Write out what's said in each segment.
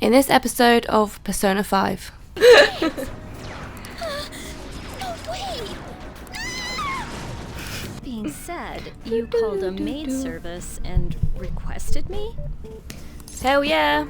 in this episode of Persona 5. No, wait! Being said, you called a maid service and requested me? Hell yeah!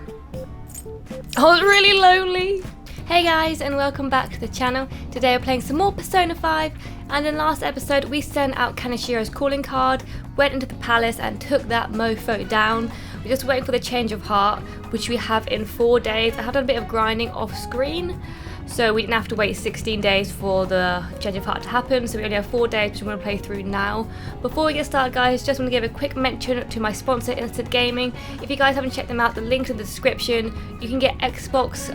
I was really lonely! Hey guys, and welcome back to the channel. Today we're playing some more Persona 5, and in last episode we sent out Kanashiro's calling card, went into the palace and took that mofo down. We're just waiting for the change of heart, which we have in 4 days. I have done a bit of grinding off screen, so we didn't have to wait 16 days for the change of heart to happen, so we only have 4 days, which we're going to play through now. Before we get started guys, just want to give a quick mention to my sponsor, Instant Gaming. If you guys haven't checked them out, the link's in the description. You can get Xbox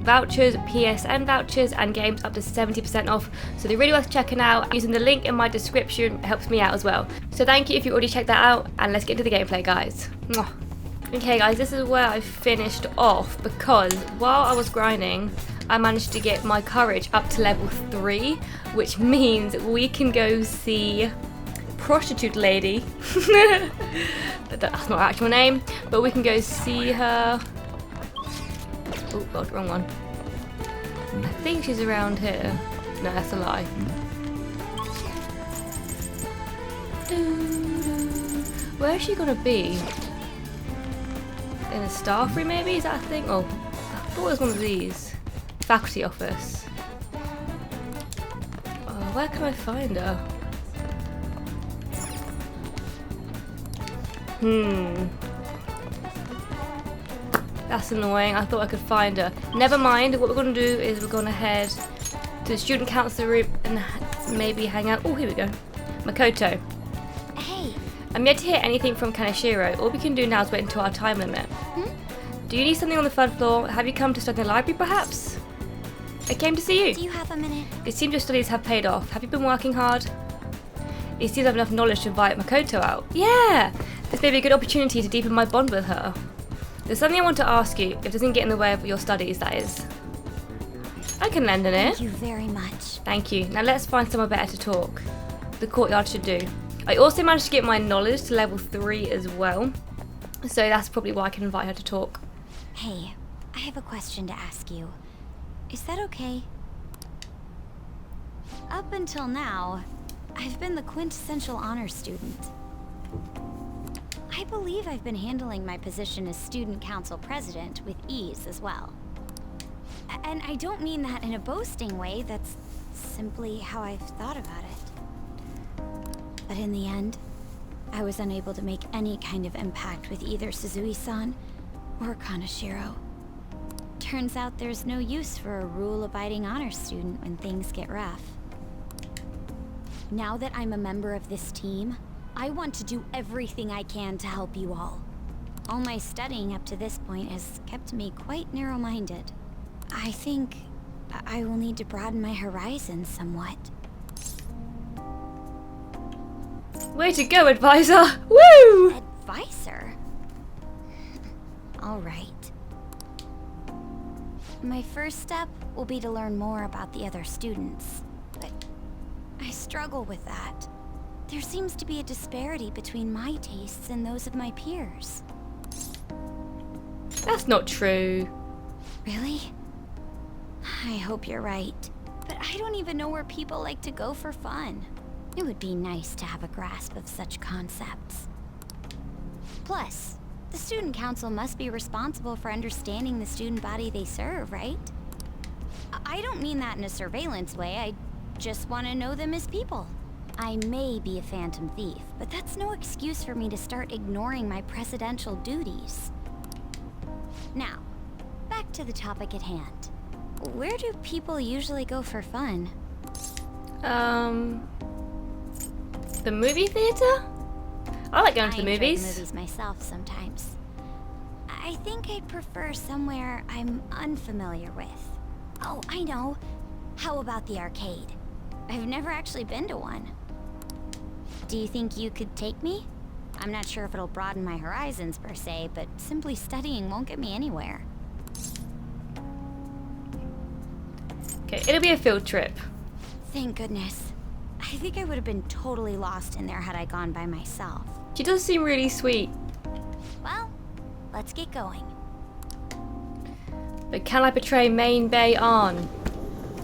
vouchers, PSN vouchers, and games up to 70% off, so they're really worth checking out. Using the link in my description, it helps me out as well. So thank you if you already checked that out, and let's get into the gameplay guys. Mwah. Okay guys, this is where I finished off, because while I was grinding, I managed to get my courage up to level 3, which means we can go see prostitute lady. That's not her actual name, but we can go see her. Oh god, wrong one. I think she's around here. No, that's a lie. Where is she gonna be? In a staff room maybe? Is that a thing? Oh, I thought it was one of these. Faculty office. Oh, where can I find her? That's annoying. I thought I could find her. Never mind. What we're going to do is we're going to head to the student council room and maybe hang out. Oh, here we go. Makoto. Hey. I'm yet to hear anything from Kanashiro. All we can do now is wait until our time limit. Do you need something on the third floor? Have you come to study in the library perhaps? I came to see you. Do you have a minute? It seems your studies have paid off. Have you been working hard? It seems I have enough knowledge to invite Makoto out. Yeah! This may be a good opportunity to deepen my bond with her. There's something I want to ask you, if it doesn't get in the way of your studies, that is. I can lend an ear. Thank you very much. Thank you. Now let's find somewhere better to talk. The courtyard should do. I also managed to get my knowledge to level 3 as well, so that's probably why I can invite her to talk. Hey, I have a question to ask you. Is that okay? Up until now, I've been the quintessential honors student. I believe I've been handling my position as student council president with ease as well. And I don't mean that in a boasting way, that's simply how I've thought about it. But in the end, I was unable to make any kind of impact with either Suzui-san or Kanashiro. Turns out there's no use for a rule-abiding honors student when things get rough. Now that I'm a member of this team, I want to do everything I can to help you all. All my studying up to this point has kept me quite narrow-minded. I think I will need to broaden my horizons somewhat. Way to go, advisor! Woo! Advisor? All right. My first step will be to learn more about the other students, but I struggle with that. There seems to be a disparity between my tastes and those of my peers. That's not true. Really? I hope you're right, but I don't even know where people like to go for fun. It would be nice to have a grasp of such concepts. Plus, the student council must be responsible for understanding the student body they serve, right? I don't mean that in a surveillance way, I just want to know them as people. I may be a phantom thief, but that's no excuse for me to start ignoring my presidential duties. Now, back to the topic at hand. Where do people usually go for fun? The movie theater? I like going to the movies. I enjoy the movies myself sometimes. I think I'd prefer somewhere I'm unfamiliar with. Oh, I know. How about the arcade? I've never actually been to one. Do you think you could take me? I'm not sure if it'll broaden my horizons per se, but simply studying won't get me anywhere. Okay, it'll be a field trip. Thank goodness. I think I would have been totally lost in there had I gone by myself. She does seem really sweet. Well, let's get going. But can I portray main Bay on?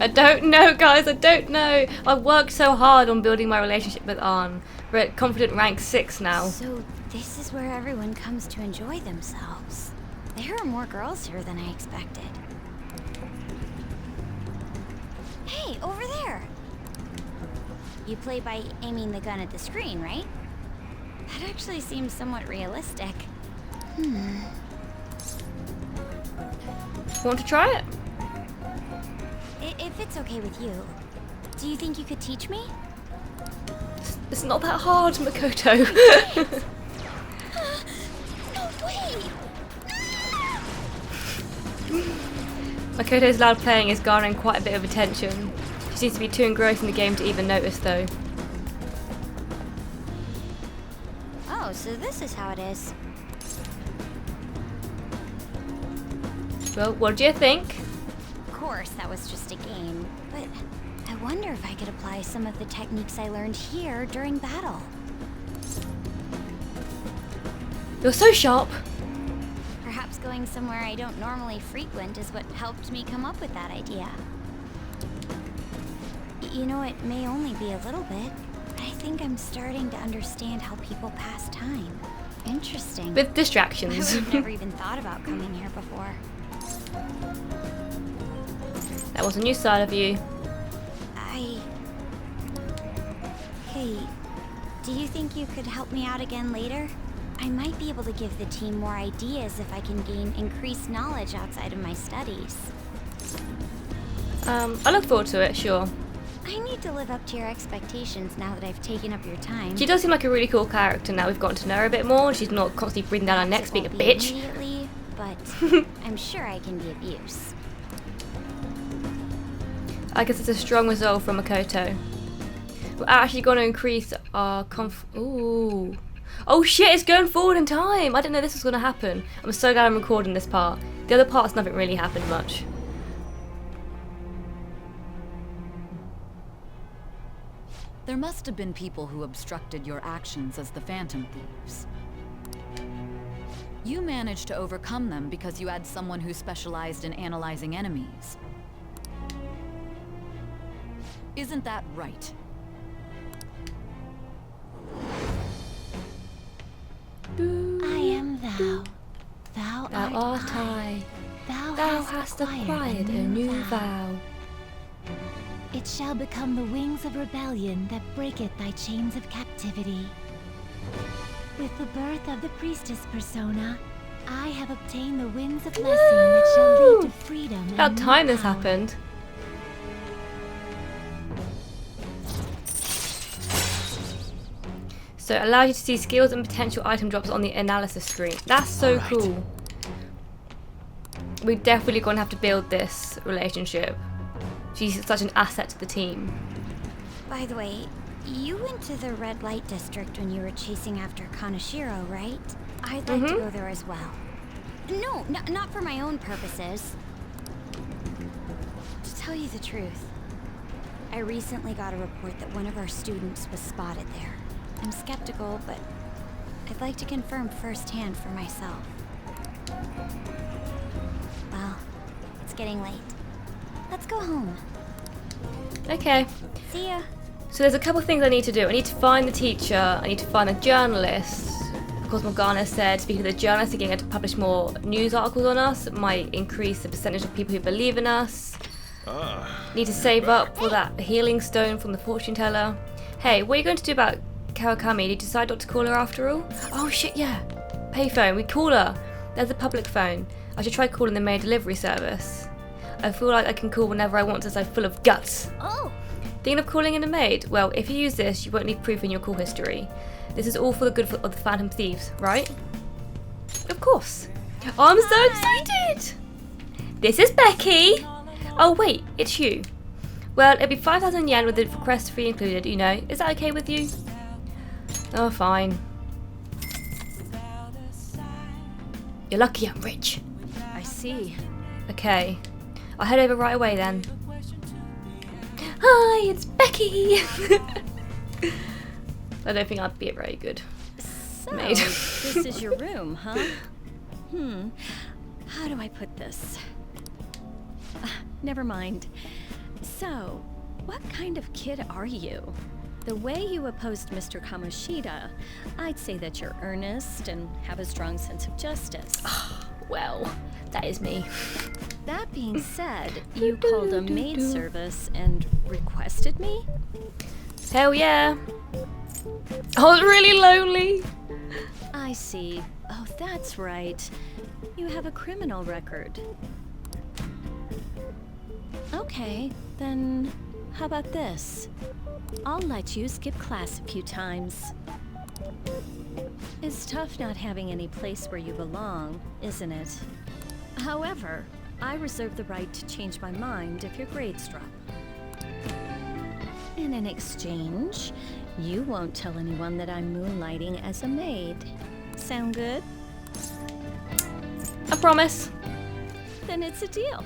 I don't know, guys, I don't know. I've worked so hard on building my relationship with Arn. We're at confident rank 6 now. So this is where everyone comes to enjoy themselves. There are more girls here than I expected. Hey, over there! You play by aiming the gun at the screen, right? That actually seems somewhat realistic. Want to try it? If it's okay with you, do you think you could teach me? It's not that hard, Makoto. No way! Makoto's loud playing is garnering quite a bit of attention. She seems to be too engrossed in the game to even notice, though. Oh, so this is how it is. Well, what do you think? Of course, that was just a game, but I wonder if I could apply some of the techniques I learned here during battle. You're so sharp. Perhaps going somewhere I don't normally frequent is what helped me come up with that idea. You know, it may only be a little bit, but I think I'm starting to understand how people pass time. Interesting. With I distractions. would have never even thought about coming here before. That was a new side of you. Hey, do you think you could help me out again later? I might be able to give the team more ideas if I can gain increased knowledge outside of my studies. I look forward to it, sure. I need to live up to your expectations now that I've taken up your time. She does seem like a really cool character now we've gotten to know her a bit more. She's not constantly breathing down our necks being a bitch. Immediately, but I'm sure I can be of use. I guess it's a strong resolve from Makoto. We're actually going to increase our Ooh. Oh shit, it's going forward in time! I didn't know this was going to happen. I'm so glad I'm recording this part. The other parts, nothing really happened much. There must have been people who obstructed your actions as the Phantom Thieves. You managed to overcome them because you had someone who specialized in analyzing enemies. Isn't that right? I am thou. Thou art I. Thou hast acquired a new vow. It shall become the wings of rebellion that breaketh thy chains of captivity. With the birth of the priestess persona, I have obtained the winds of blessing that shall lead to freedom. About and new time this power. happened. So it allows you to see skills and potential item drops on the analysis screen. That's so cool. We're definitely going to have to build this relationship. She's such an asset to the team. By the way, you went to the red light district when you were chasing after Kaneshiro, right? I'd like to go there as well. No, not for my own purposes. To tell you the truth, I recently got a report that one of our students was spotted there. I'm skeptical, but I'd like to confirm firsthand for myself. Well, it's getting late. Let's go home. Okay. See ya. So there's a couple of things I need to do. I need to find the teacher. I need to find the journalist. Of course, Morgana said speaking of the journalists, getting her to publish more news articles on us. It might increase the percentage of people who believe in us. Need to save up for that healing stone from the fortune teller. Hey, what are you going to do about Kawakami? Did you decide not to call her after all? Oh shit, yeah. Payphone, we call her. There's a public phone. I should try calling the maid delivery service. I feel like I can call whenever I want since I'm full of guts. Oh! Thinking of calling in a maid? Well, if you use this, you won't need proof in your call history. This is all for the good of the Phantom Thieves, right? Of course. I'm so excited! This is Becky! Oh wait, it's you. Well, it'll be 5,000 yen with the request fee included, you know. Is that okay with you? Oh, fine. You're lucky I'm rich. I see. Okay. I'll head over right away then. Hi, it's Becky! I don't think I'd be a very good So, maid. this is your room, huh? How do I put this? Never mind. So, what kind of kid are you? The way you opposed Mr. Kamoshida, I'd say that you're earnest and have a strong sense of justice. Well, that is me. That being said, you called a maid service and requested me? Hell yeah. I was really lonely. I see. Oh, that's right. You have a criminal record. Okay, then how about this? I'll let you skip class a few times. It's tough not having any place where you belong, isn't it? However, I reserve the right to change my mind if your grades drop. And in exchange, you won't tell anyone that I'm moonlighting as a maid. Sound good? I promise. Then it's a deal.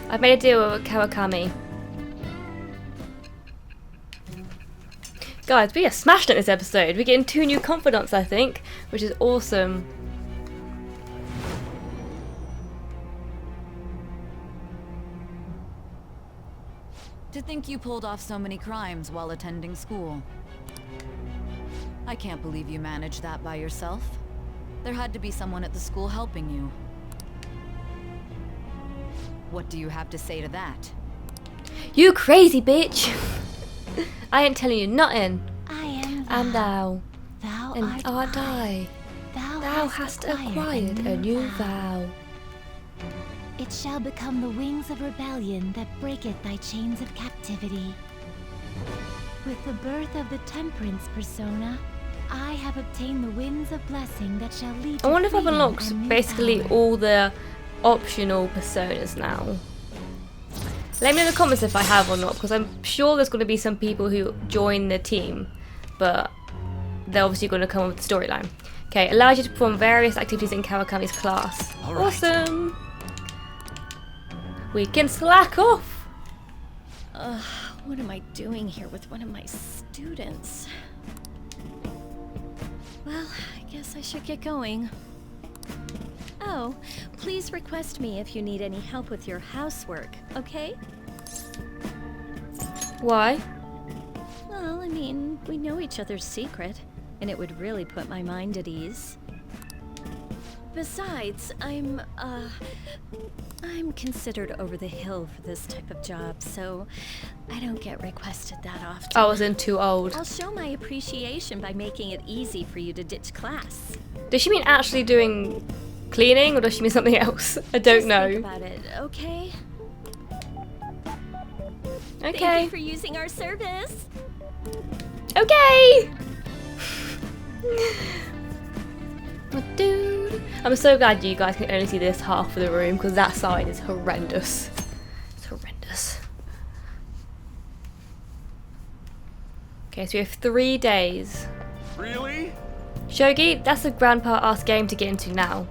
I've made a deal with Kawakami. Guys, we are smashing it this episode. We're getting 2 new confidants, I think, which is awesome. To think you pulled off so many crimes while attending school. I can't believe you managed that by yourself. There had to be someone at the school helping you. What do you have to say to that? You crazy bitch! I ain't telling you nothing. I am And thou. Thou And art I. Thou hast acquired a new vow. It shall become the wings of rebellion that breaketh thy chains of captivity. With the birth of the temperance persona, I have obtained the winds of blessing that shall lead to I wonder if I've freedom unlocked and new basically power. all the optional personas now. Let me know in the comments if I have or not, because I'm sure there's going to be some people who join the team, but they're obviously going to come up with the storyline. Okay, allows you to perform various activities in Kawakami's class. All right. Awesome! We can slack off! What am I doing here with one of my students? Well, I guess I should get going. Oh, please request me if you need any help with your housework, okay? Why? Well, I mean, we know each other's secret, and it would really put my mind at ease. Besides, I'm considered over the hill for this type of job, so I don't get requested that often. I wasn't too old. I'll show my appreciation by making it easy for you to ditch class. Does she mean actually doing cleaning, or does she mean something else? I don't Just know. think about it, okay? Thank Okay. you for using our service. Okay! Oh, dude. I'm so glad you guys can only see this half of the room, because that side is horrendous. It's horrendous. Okay, so we have 3 days. Really? Shogi, that's the grandpa-ass game to get into now.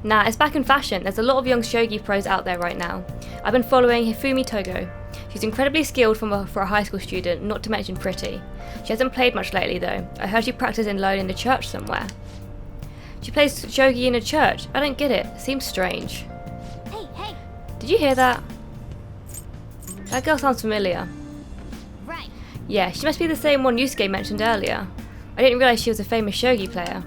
Nah, it's back in fashion. There's a lot of young shogi pros out there right now. I've been following Hifumi Togo. She's incredibly skilled for a high school student, not to mention pretty. She hasn't played much lately though. I heard she practiced alone in the church somewhere. She plays shogi in a church. I don't get it. Seems strange. Hey, hey, Did you hear that? That girl sounds familiar. right. Yeah, she must be the same one Yusuke mentioned earlier. I didn't realise she was a famous shogi player.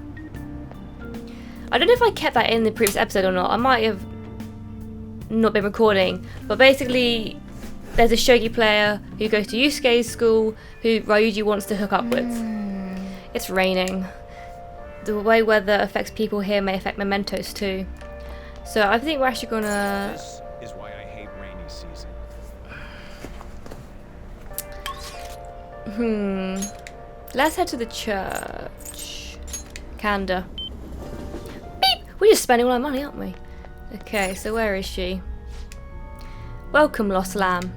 I don't know if I kept that in the previous episode or not. I might have not been recording. But basically, there's a shogi player who goes to Yusuke's school who Ryuji wants to hook up with. It's raining. The way weather affects people here may affect mementos too. So I think we're actually gonna... This is why I hate rainy season. Let's head to the church. Kanda. Beep! We're just spending all our money, aren't we? Okay, so where is she? Welcome, lost lamb.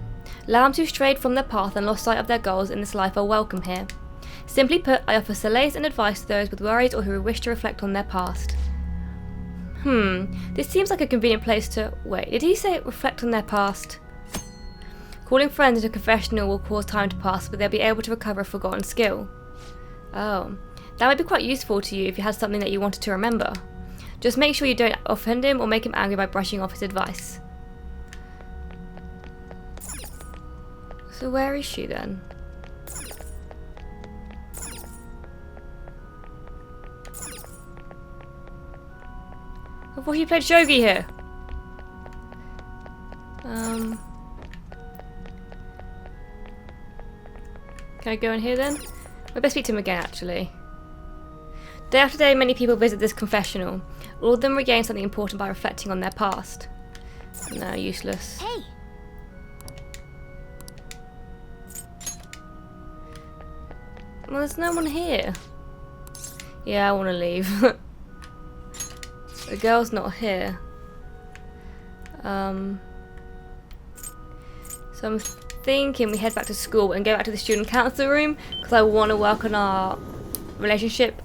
Lambs who strayed from their path and lost sight of their goals in this life are welcome here. Simply put, I offer solace and advice to those with worries or who wish to reflect on their past. This seems like a convenient place to... Wait, did he say reflect on their past? Calling friends into confessional will cause time to pass, but they'll be able to recover a forgotten skill. Oh, that might be quite useful to you if you had something that you wanted to remember. Just make sure you don't offend him or make him angry by brushing off his advice. So where is she then? I thought you played shogi here. Can I go in here then? I best speak to him again, actually. Day after day, many people visit this confessional. All of them regain something important by reflecting on their past. No, useless. Hey! Well, there's no one here. Yeah, I want to leave. The girl's not here. So I'm thinking we head back to school and go back to the student council room because I want to work on our relationship.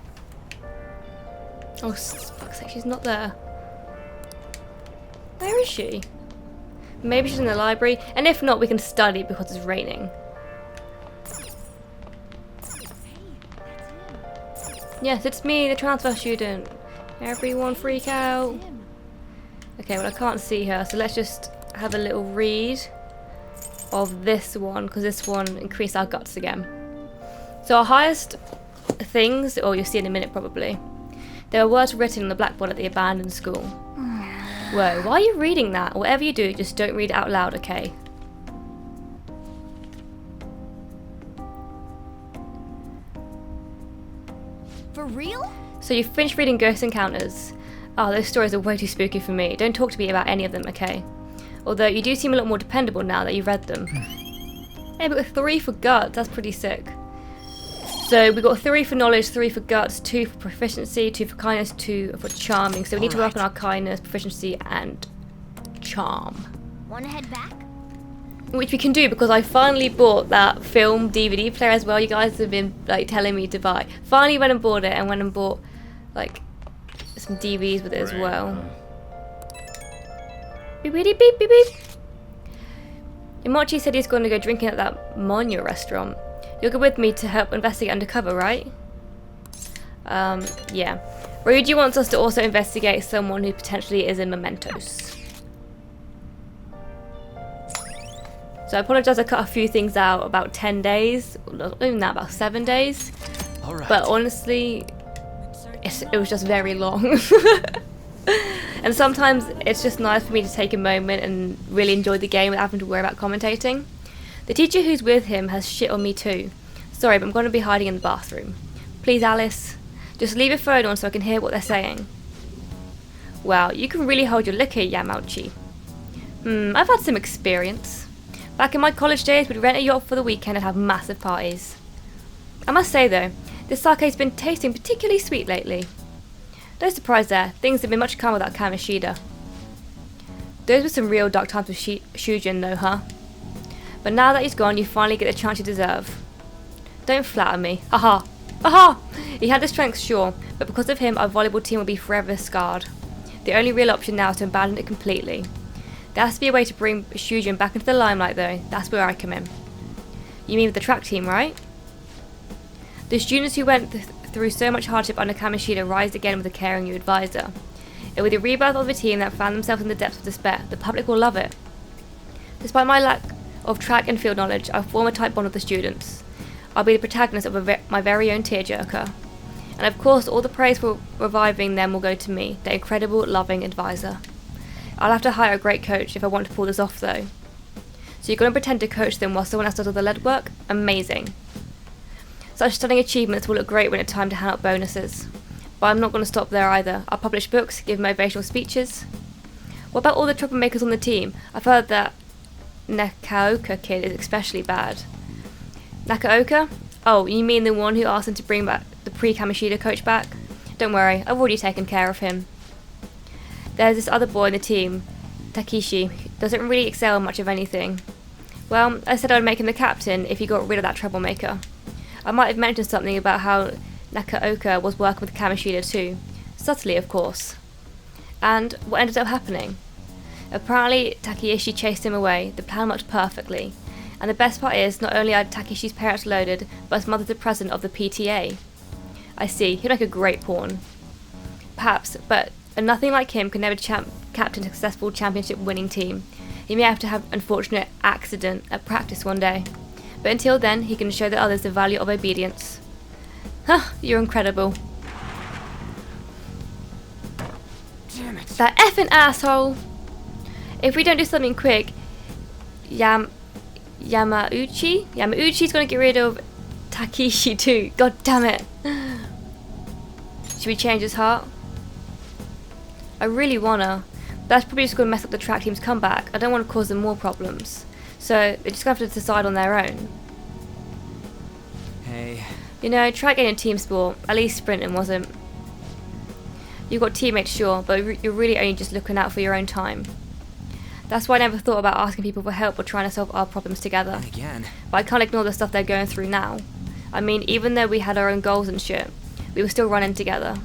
Oh, fuck's sake, she's not there. Where is she? Maybe she's in the library, and if not, we can study because it's raining. Yes, it's me, the transfer student. Everyone freak out. Okay, well I can't see her, so let's just have a little read of this one, because this one increased our guts again. So our highest things, or you'll see in a minute probably, there were words written on the blackboard at the abandoned school. Whoa, why are you reading that? Whatever you do, just don't read it out loud, okay? For real? So you've finished reading Ghost Encounters. Oh, those stories are way too spooky for me. Don't talk to me about any of them, okay? Although you do seem a lot more dependable now that you've read them. Hey, but with 3 for guts, that's pretty sick. So we got 3 for knowledge, 3 for guts, 2 for proficiency, 2 for kindness, 2 for charming. So we need to work on our kindness, proficiency, and charm. Wanna head back? Which we can do because I finally bought that film DVD player as well. You guys have been like telling me to buy. Finally went and bought it and went and bought like some DVDs with it as well. Beep beep beep beep beep. Imochi said he's going to go drinking at that Monya restaurant. You'll go with me to help investigate undercover, right? Yeah. Ryuji wants us to also investigate someone who potentially is in Mementos. So I apologise I cut a few things out about 10 days. Not even that, about 7 days. But honestly, it was just very long. And sometimes it's just nice for me to take a moment and really enjoy the game without having to worry about commentating. The teacher who's with him has shit on me too. Sorry, but I'm going to be hiding in the bathroom. Please, Alice, just leave your phone on so I can hear what they're saying. Wow, you can really hold your liquor, Yamauchi. I've had some experience. Back in my college days, we'd rent a yacht for the weekend and have massive parties. I must say though, this sake's been tasting particularly sweet lately. No surprise there, things have been much calmer without Kamishida. Those were some real dark times with Shujin though, huh? But now that he's gone, you finally get the chance you deserve. Don't flatter me. Aha! Aha! He had the strength, sure, but because of him, our volleyball team will be forever scarred. The only real option now is to abandon it completely. There has to be a way to bring Shujin back into the limelight though. That's where I come in. You mean with the track team, right? The students who went through so much hardship under Kamishida rise again with a caring new advisor. It will be the rebirth of a team that found themselves in the depths of despair. The public will love it. Despite my lack of track and field knowledge, I form a tight bond with the students. I'll be the protagonist of my very own tearjerker. And of course, all the praise for reviving them will go to me, their incredible, loving advisor. I'll have to hire a great coach if I want to pull this off though. So you're going to pretend to coach them while someone else does all the lead work? Amazing. Such stunning achievements will look great when it's time to hand out bonuses. But I'm not going to stop there either. I'll publish books, give motivational speeches. What about all the troublemakers on the team? I've heard that Nakaoka kid is especially bad. Nakaoka? Oh, you mean the one who asked him to bring back the pre-Kamishida coach back? Don't worry, I've already taken care of him. There's this other boy in the team, Takeshi, who doesn't really excel in much of anything. Well, I said I'd make him the captain if he got rid of that troublemaker. I might have mentioned something about how Nakaoka was working with Kamishida too. Subtly, of course. And what ended up happening? Apparently, Takeshi chased him away. The plan worked perfectly. And the best part is, not only are Takeshi's parents loaded, but his mother's the president of the PTA. I see, he'd make a great pawn. Perhaps, but and nothing like him can never captain a successful championship winning team. He may have to have an unfortunate accident at practice one day, but until then he can show the others the value of obedience. Huh, you're incredible. Damn it. That effing asshole! If we don't do something quick, Yamauchi's gonna get rid of Takeshi too. God damn it. Should we change his heart? I really wanna. That's probably just gonna mess up the track team's comeback. I don't want to cause them more problems. So they're just gonna have to decide on their own. Hey. You know, track ain't a team sport. At least sprinting wasn't. You've got teammates, sure, but you're really only just looking out for your own time. That's why I never thought about asking people for help or trying to solve our problems together. And again. But I can't ignore the stuff they're going through now. I mean, even though we had our own goals and shit, we were still running together.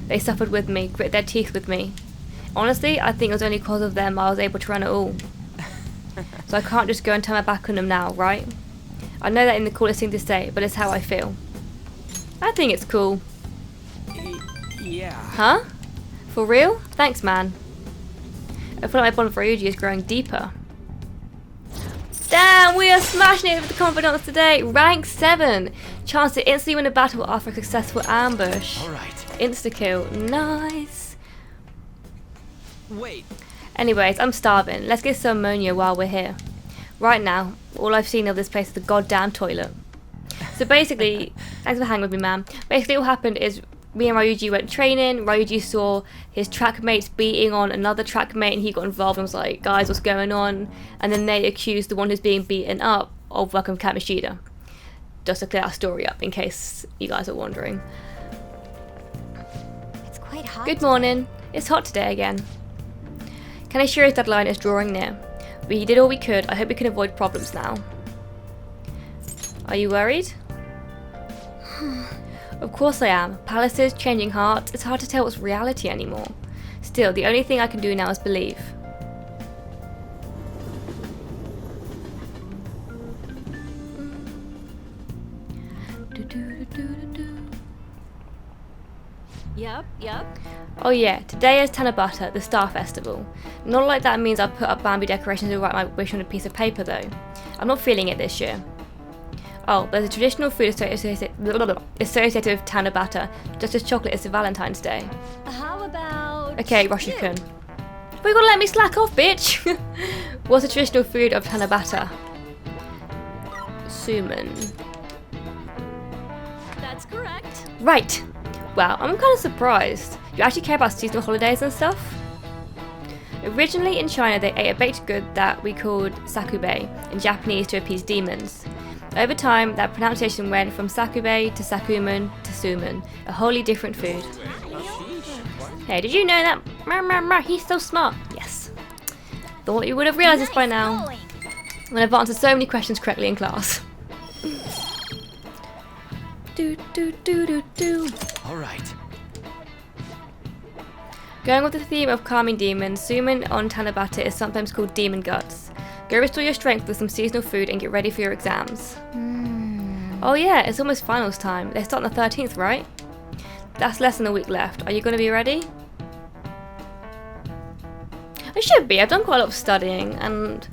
They suffered with me, grit their teeth with me. Honestly, I think it was only because of them I was able to run it all. So I can't just go and turn my back on them now, right? I know that ain't the coolest thing to say, but it's how I feel. I think it's cool. Yeah. Huh? For real? Thanks, man. I feel like my bond for Ryuji is growing deeper. Damn, we are smashing it with the confidence today. Rank 7. Chance to instantly win a battle after a successful ambush. Alright. Insta-kill. Nice. Wait. Anyways, I'm starving. Let's get some ammonia while we're here. Right now, all I've seen of this place is the goddamn toilet. So basically, thanks for hanging with me, man. Basically, what happened is me and Ryuji went training. Ryuji saw his track mates beating on another track mate, and he got involved and was like, guys, what's going on? And then they accused the one who's being beaten up of working with Kamishida. Just to clear our story up, in case you guys are wondering. It's quite hot. Good morning. It's hot today again. Kaneshira's deadline is drawing near. We did all we could. I hope we can avoid problems now. Are you worried? Of course I am. Palaces, changing hearts. It's hard to tell what's reality anymore. Still, the only thing I can do now is believe. Yep. Oh yeah, today is Tanabata, the Star Festival. Not like that means I've put up Bambi decorations to write my wish on a piece of paper though. I'm not feeling it this year. Oh, there's a traditional food associated with Tanabata, just as chocolate is for Valentine's Day. How about... Okay, Roshi-kun. But you gotta let me slack off, bitch! What's the traditional food of Tanabata? Suman. That's correct. Right! Wow, I'm kind of surprised. You actually care about seasonal holidays and stuff? Originally in China, they ate a baked good that we called sakube in Japanese to appease demons. Over time, that pronunciation went from sakube to sakumen to suman, a wholly different food. Hey, did you know that? He's so smart. Yes. Thought you would have realised this by now. When I've answered so many questions correctly in class. Alright. Going with the theme of calming demons, Suman on Tanabata is sometimes called demon guts. Go restore your strength with some seasonal food and get ready for your exams. Oh yeah, it's almost finals time. They start on the 13th, right? That's less than a week left. Are you going to be ready? I should be. I've done quite a lot of studying and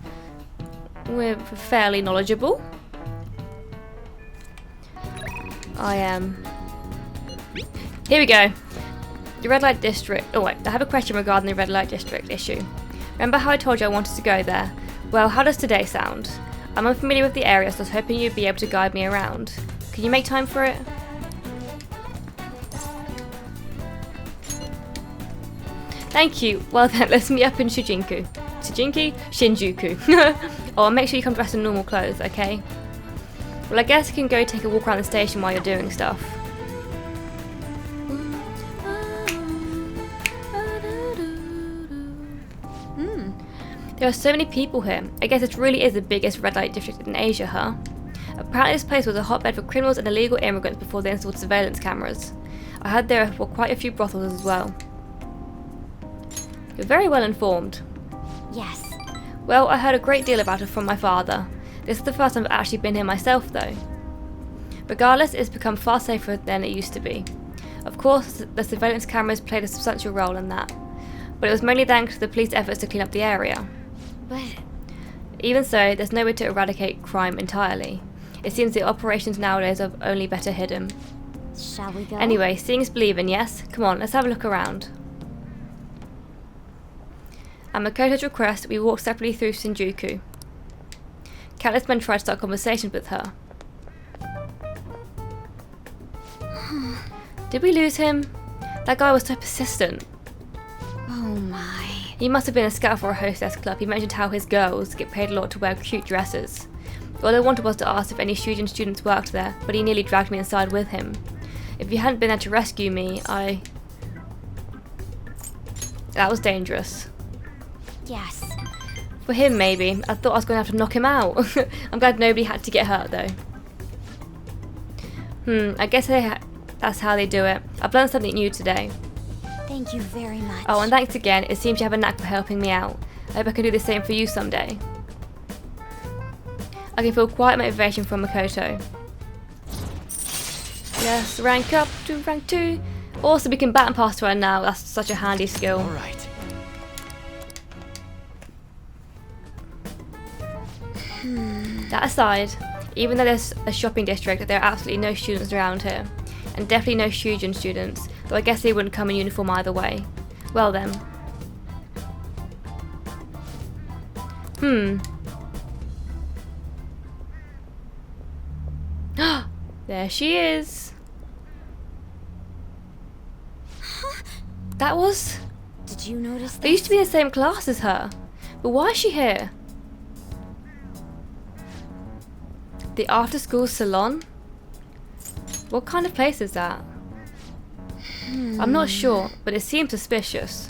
we're fairly knowledgeable. I am. Here we go. The red light district. Oh wait, I have a question regarding the red light district issue. Remember how I told you I wanted to go there? Well, how does today sound? I'm unfamiliar with the area, so I was hoping you'd be able to guide me around. Can you make time for it? Thank you. Well then, let's meet up in Shinjuku. Oh, and make sure you come dressed in normal clothes, okay? Well, I guess you can go take a walk around the station while you're doing stuff. There are so many people here. I guess it really is the biggest red light district in Asia, huh? Apparently this place was a hotbed for criminals and illegal immigrants before they installed surveillance cameras. I heard there were quite a few brothels as well. You're very well informed. Yes. Well, I heard a great deal about it from my father. This is the first time I've actually been here myself, though. Regardless, it's become far safer than it used to be. Of course, the surveillance cameras played a substantial role in that. but it was mainly thanks to the police efforts to clean up the area. But Even so, there's no way to eradicate crime entirely. It seems the operations nowadays are only better hidden. shall we go? Anyway, seeing is believing, yes? Come on, let's have a look around. At Makoto's request, we walked separately through Shinjuku. Countless men tried to start conversations with her. Did we lose him? That guy was so persistent. Oh my. He must have been a scout for a hostess club. He mentioned how his girls get paid a lot to wear cute dresses. All I wanted was to ask if any Shujin students worked there, but he nearly dragged me inside with him. If you hadn't been there to rescue me, that was dangerous. Yes. For him, maybe. I thought I was going to have to knock him out. I'm glad nobody had to get hurt, though. I guess that's how they do it. I've learned something new today. Thank you very much. Oh, and thanks again. It seems you have a knack for helping me out. I hope I can do the same for you someday. I can feel quiet motivation from Makoto. Yes, rank up to rank 2. Also, we can baton pass to her now. That's such a handy skill. All right. That aside, even though there's a shopping district, there are absolutely no students around here. And definitely no Shujin students, though I guess they wouldn't come in uniform either way. Well then. There she is. That was... Did you notice that? I used to be in the same class as her. But why is she here? The after-school salon? What kind of place is that? I'm not sure, but it seems suspicious.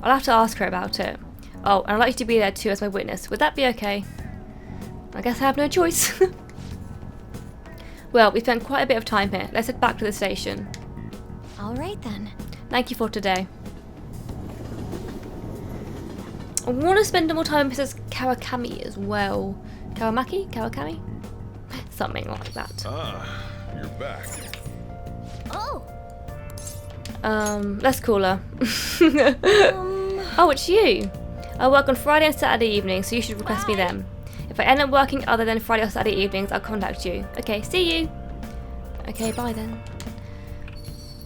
I'll have to ask her about it. Oh, and I'd like you to be there too as my witness. Would that be okay? I guess I have no choice. Well, we spent quite a bit of time here. Let's head back to the station. All right then. Thank you for today. I want to spend more time with Mrs. Kawakami as well. Kawamaki? Kawakami? Something like that. Ah, you're back. Oh. Let's call her. Oh, it's you. I work on Friday and Saturday evenings, so you should request me then. If I end up working other than Friday or Saturday evenings, I'll contact you. Okay, see you. Okay, bye then.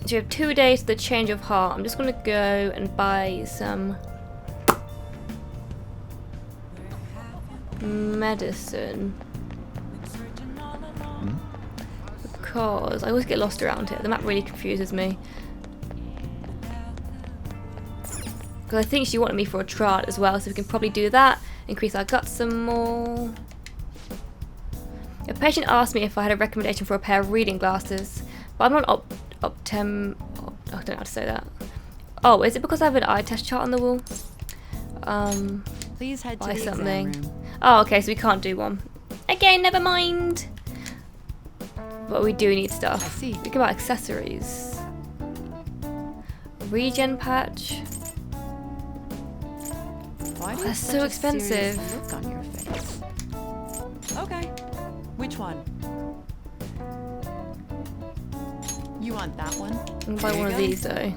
So you have 2 days to the change of heart. I'm just going to go and buy some medicine. Because I always get lost around here. The map really confuses me. Because I think she wanted me for a trial as well, so we can probably do that. Increase our guts some more. A patient asked me if I had a recommendation for a pair of reading glasses, but I'm not I don't know how to say that. Oh, is it because I have an eye test chart on the wall? Please head to Buy the something. exam room. Oh, okay, so we can't do one. Okay, never mind. But we do need stuff. I see. We can buy accessories. Regen patch. Why do you That's have so such a serious expensive. look on your face? Okay. Which one? You want that one? I'm gonna buy Here one you of go. these though.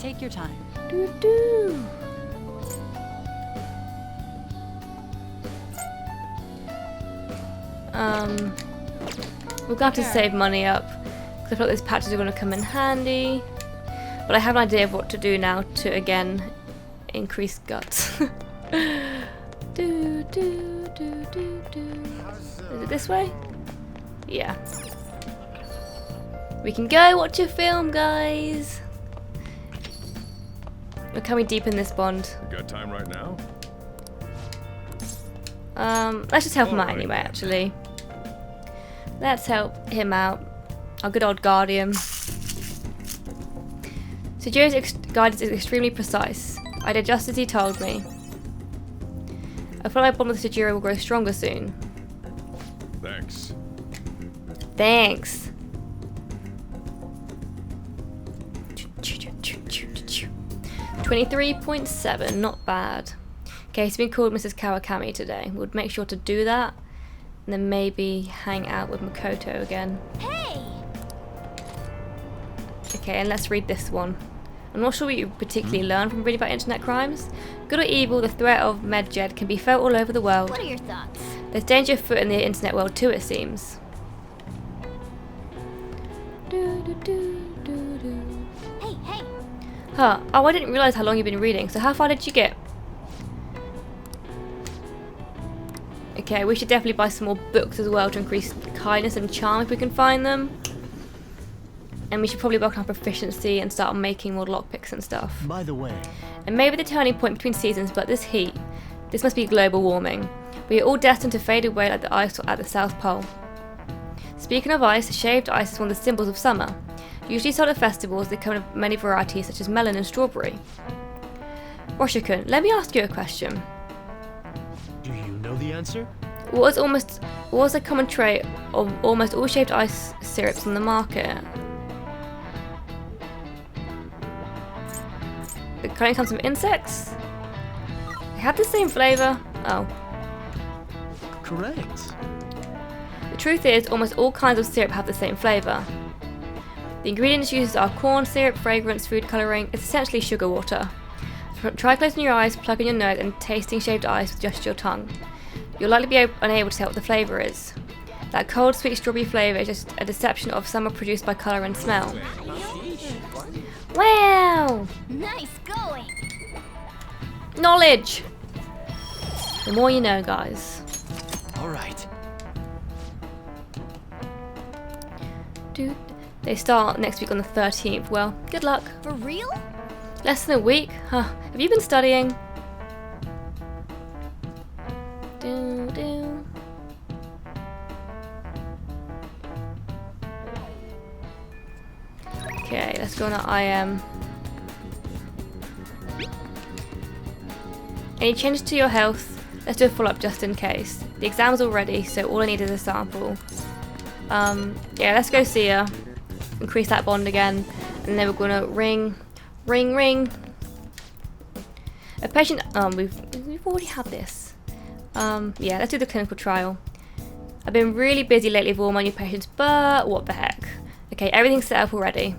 Take your time. Doo-doo. We're gonna have to save money up because I feel like these patches are gonna come in handy. But I have an idea of what to do now to again increase guts. Do, do, do, do, do. Is it this way? Yeah. We can go watch a film, guys. Or can we deepen this bond? You got time right now? Let's just help him out Alright. anyway, actually. Let's help him out. Our good old guardian. Sujiro's guidance is extremely precise. I did just as he told me. I feel like my bond with Sujiro will grow stronger soon. Thanks. Thanks. 23.7, not bad. Okay, he's been called Mrs. Kawakami today. We'll make sure to do that. And then maybe hang out with Makoto again. Hey. Okay, and let's read this one. I'm not sure what you particularly learn from reading about internet crimes. Good or evil, the threat of medjed can be felt all over the world. What are your thoughts? There's danger afoot in the internet world too, it seems. Hey, hey! Huh. Oh, I didn't realise how long you've been reading. So how far did you get? Okay, we should definitely buy some more books as well to increase kindness and charm if we can find them. And we should probably work on our proficiency and start making more lockpicks and stuff. By the way, And maybe the turning point between seasons, but this heat. This must be global warming. We are all destined to fade away like the ice at the South Pole. Speaking of ice, shaved ice is one of the symbols of summer. Usually sold at festivals, they come in many varieties such as melon and strawberry. Roshikun, let me ask you a question. do you know the answer? What is a common trait of almost all shaved ice syrups on the market? The coating comes from insects? They have the same flavour? Oh. Correct. The truth is, almost all kinds of syrup have the same flavour. The ingredients used are corn syrup, fragrance, food colouring. It's essentially sugar water. Try closing your eyes, plug in your nose and tasting shaved ice with just your tongue. You'll likely be unable to tell what the flavour is. That cold, sweet strawberry flavour is just a deception of summer produced by colour and smell. Wow! Nice going! Knowledge! The more you know, guys. All right. Dude, they start next week on the 13th. Well, good luck. For real? Less than a week? Huh. Have you been studying? Do, do. Okay, let's go on the IM. Any changes to your health? Let's do a follow-up just in case. The exam's all ready, so all I need is a sample. Yeah, let's go see her. Increase that bond again. And then we're gonna ring. A patient, we've already had this. Yeah, let's do the clinical trial. I've been really busy lately with all my new patients, but what the heck. Okay, everything's set up already.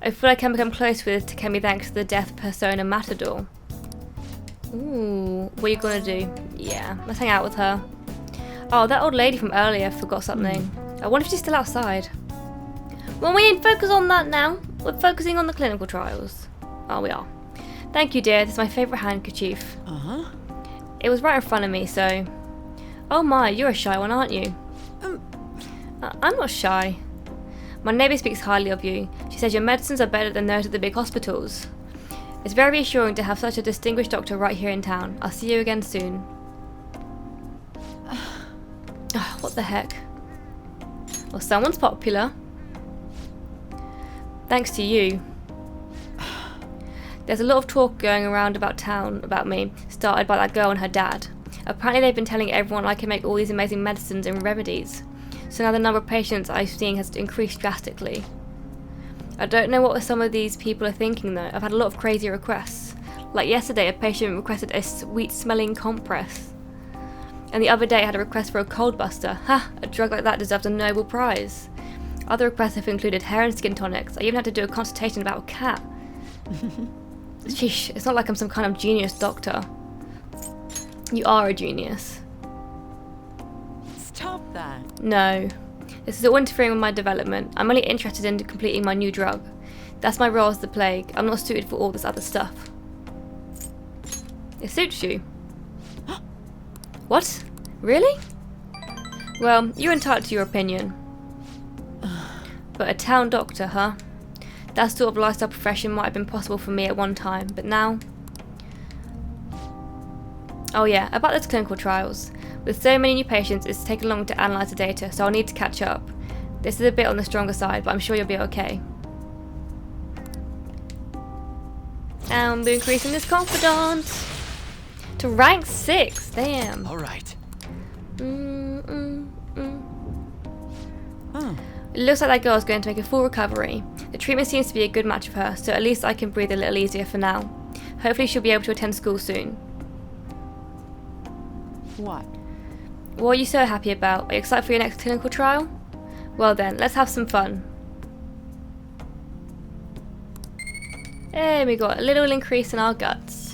I feel like I can become close with Takemi thanks to the death persona Matador. Ooh, what are you gonna do? Yeah, let's hang out with her. Oh, that old lady from earlier forgot something. I wonder if she's still outside. Well, we ain't focused on that now. We're focusing on the clinical trials. Oh, we are. Thank you, dear. This is my favourite handkerchief. Uh-huh. It was right in front of me, so... Oh my, you're a shy one, aren't you? I'm not shy. My neighbour speaks highly of you. She says your medicines are better than those at the big hospitals. It's very reassuring to have such a distinguished doctor right here in town. I'll see you again soon. Oh, what the heck? Well, someone's popular. Thanks to you. There's a lot of talk going around about town about me, started by that girl and her dad. Apparently they've been telling everyone I can make all these amazing medicines and remedies. So now the number of patients I'm seeing has increased drastically. I don't know what some of these people are thinking though. I've had a lot of crazy requests. Like yesterday, a patient requested a sweet smelling compress. And the other day I had a request for a cold buster. Ha! A drug like that deserves a Nobel Prize. Other requests have included hair and skin tonics. I even had to do a consultation about a cat. Sheesh, it's not like I'm some kind of genius doctor. You are a genius. Stop that. No. This is all interfering with my development. I'm only interested in completing my new drug. That's my role as the plague. I'm not suited for all this other stuff. It suits you. What? Really? Well, you're entitled to your opinion. But a town doctor, huh? That sort of lifestyle profession might have been possible for me at one time, but now... Oh yeah, about those clinical trials. With so many new patients, it's taken long to analyse the data, so I'll need to catch up. This is a bit on the stronger side, but I'm sure you'll be okay. And we're increasing this confidence to rank 6. Damn. All right. Huh. It looks like that girl's going to make a full recovery. The treatment seems to be a good match for her, so at least I can breathe a little easier for now. Hopefully she'll be able to attend school soon. What? What are you so happy about? Are you excited for your next clinical trial? Well then, let's have some fun. Hey, we got a little increase in our guts.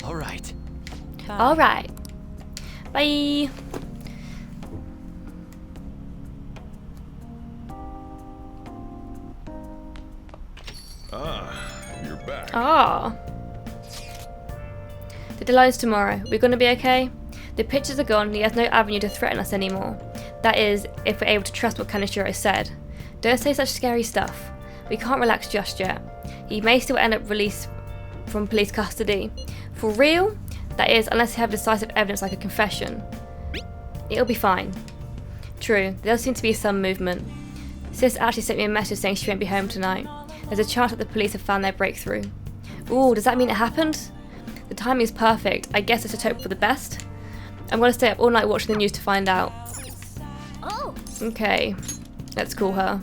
All right. Alright. Bye. You're back. Ah. The deadline's tomorrow. We're gonna be okay? The pictures are gone. He has no avenue to threaten us anymore. That is, if we're able to trust what Kaneshiro said. Don't say such scary stuff. We can't relax just yet. He may still end up released from police custody. For real? That is, unless they have decisive evidence like a confession. It'll be fine. True, there does seem to be some movement. Sis actually sent me a message saying she won't be home tonight. There's a chance that the police have found their breakthrough. Ooh, does that mean it happened? The timing is perfect. I guess it's a hope for the best. I'm gonna stay up all night watching the news to find out. Oh, Okay, let's call her.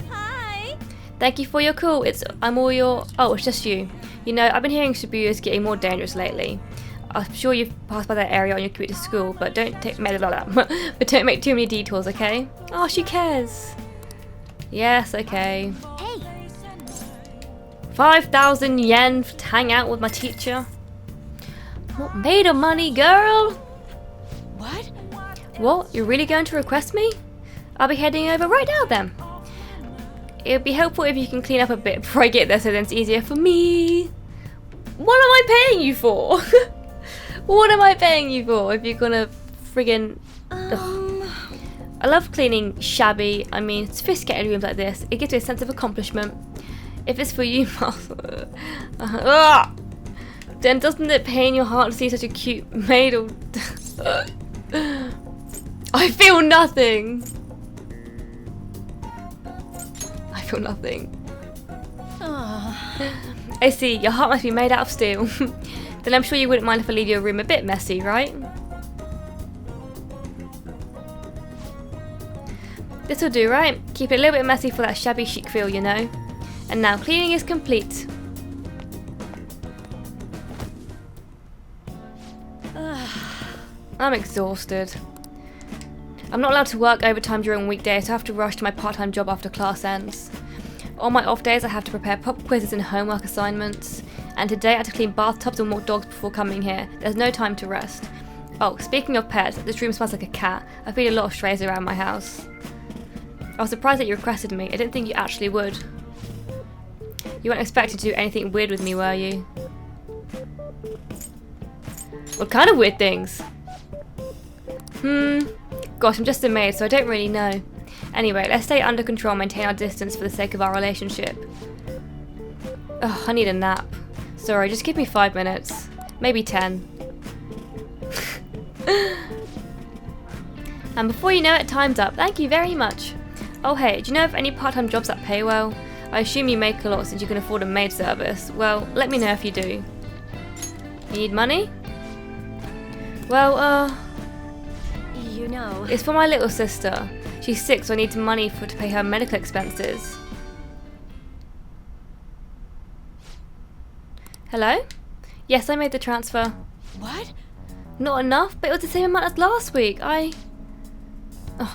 hi. Thank you for your call. I'm all your. Oh, it's just you. You know, I've been hearing Shibuya is getting more dangerous lately. I'm sure you've passed by that area on your commute to school, but don't make too many detours, okay? Oh, she cares. Yes, okay. Hey, 5,000 yen to hang out with my teacher. What made of money, girl? What? What? You're really going to request me? I'll be heading over right now then. It would be helpful if you can clean up a bit before I get there so then it's easier for me. What am I paying you for? What am I paying you for if you're gonna friggin... I love cleaning shabby, sophisticated rooms like this. It gives me a sense of accomplishment. If it's for you, then doesn't it pain your heart to see such a cute maid or... I feel nothing. I feel nothing. I see, your heart must be made out of steel. Then I'm sure you wouldn't mind if I leave your room a bit messy, right? This'll do, right? Keep it a little bit messy for that shabby chic feel, you know? And now cleaning is complete. I'm exhausted. I'm not allowed to work overtime during weekdays, so I have to rush to my part-time job after class ends. On my off days, I have to prepare pop quizzes and homework assignments. And today I had to clean bathtubs and walk dogs before coming here. There's no time to rest. Oh, speaking of pets, this room smells like a cat. I feed a lot of strays around my house. I was surprised that you requested me. I didn't think you actually would. You weren't expecting to do anything weird with me, were you? What kind of weird things? Gosh, I'm just a maid, so I don't really know. Anyway, let's stay under control and maintain our distance for the sake of our relationship. Ugh, I need a nap. Sorry, just give me 5 minutes. Maybe 10. And before you know it, time's up. Thank you very much. Oh hey, do you know of any part-time jobs that pay well? I assume you make a lot since you can afford a maid service. Well, let me know if you do. You need money? Well, you know. it's for my little sister. She's sick, so I need some money to pay her medical expenses. Hello? Yes, I made the transfer. What? Not enough, but it was the same amount as last week. Oh,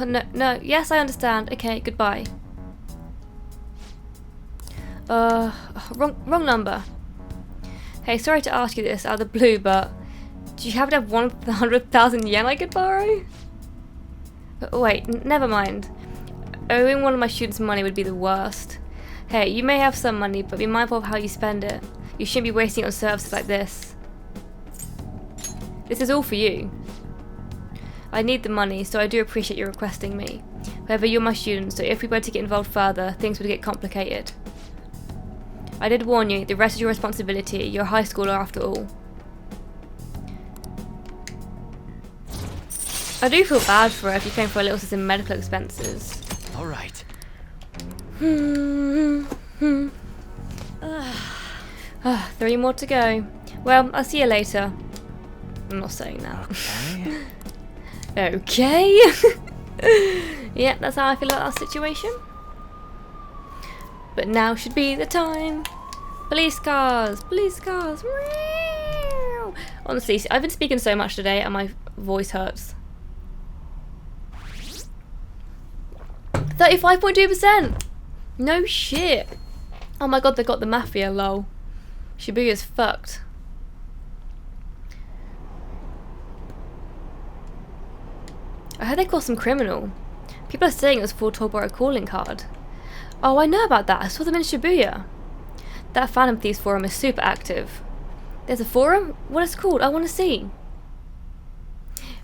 no, yes, I understand. Okay, goodbye. Wrong number. Hey, sorry to ask you this out of the blue, but do you happen to have 100,000 yen I could borrow? Wait, never mind. Owing one of my students money would be the worst. Hey, you may have some money, but be mindful of how you spend it. You shouldn't be wasting it on services like this. This is all for you. I need the money, so I do appreciate you requesting me. However, you're my student, so if we were to get involved further, things would get complicated. I did warn you, the rest is your responsibility. You're a high schooler after all. I do feel bad for her if you're paying for her little sister's medical expenses. All right. 3 more to go. Well, I'll see you later. I'm not saying that. Okay. Okay. Yeah, that's how I feel about that situation. But now should be the time. Police cars! Police cars! Meow. Honestly, I've been speaking so much today and my voice hurts. 35.2%! No shit. Oh my god, they got the mafia, lol. Shibuya's fucked. I heard they caught some criminal. People are saying it was for Toboro calling card. Oh, I know about that. I saw them in Shibuya. That Phantom Thieves forum is super active. There's a forum? What is it called? I want to see.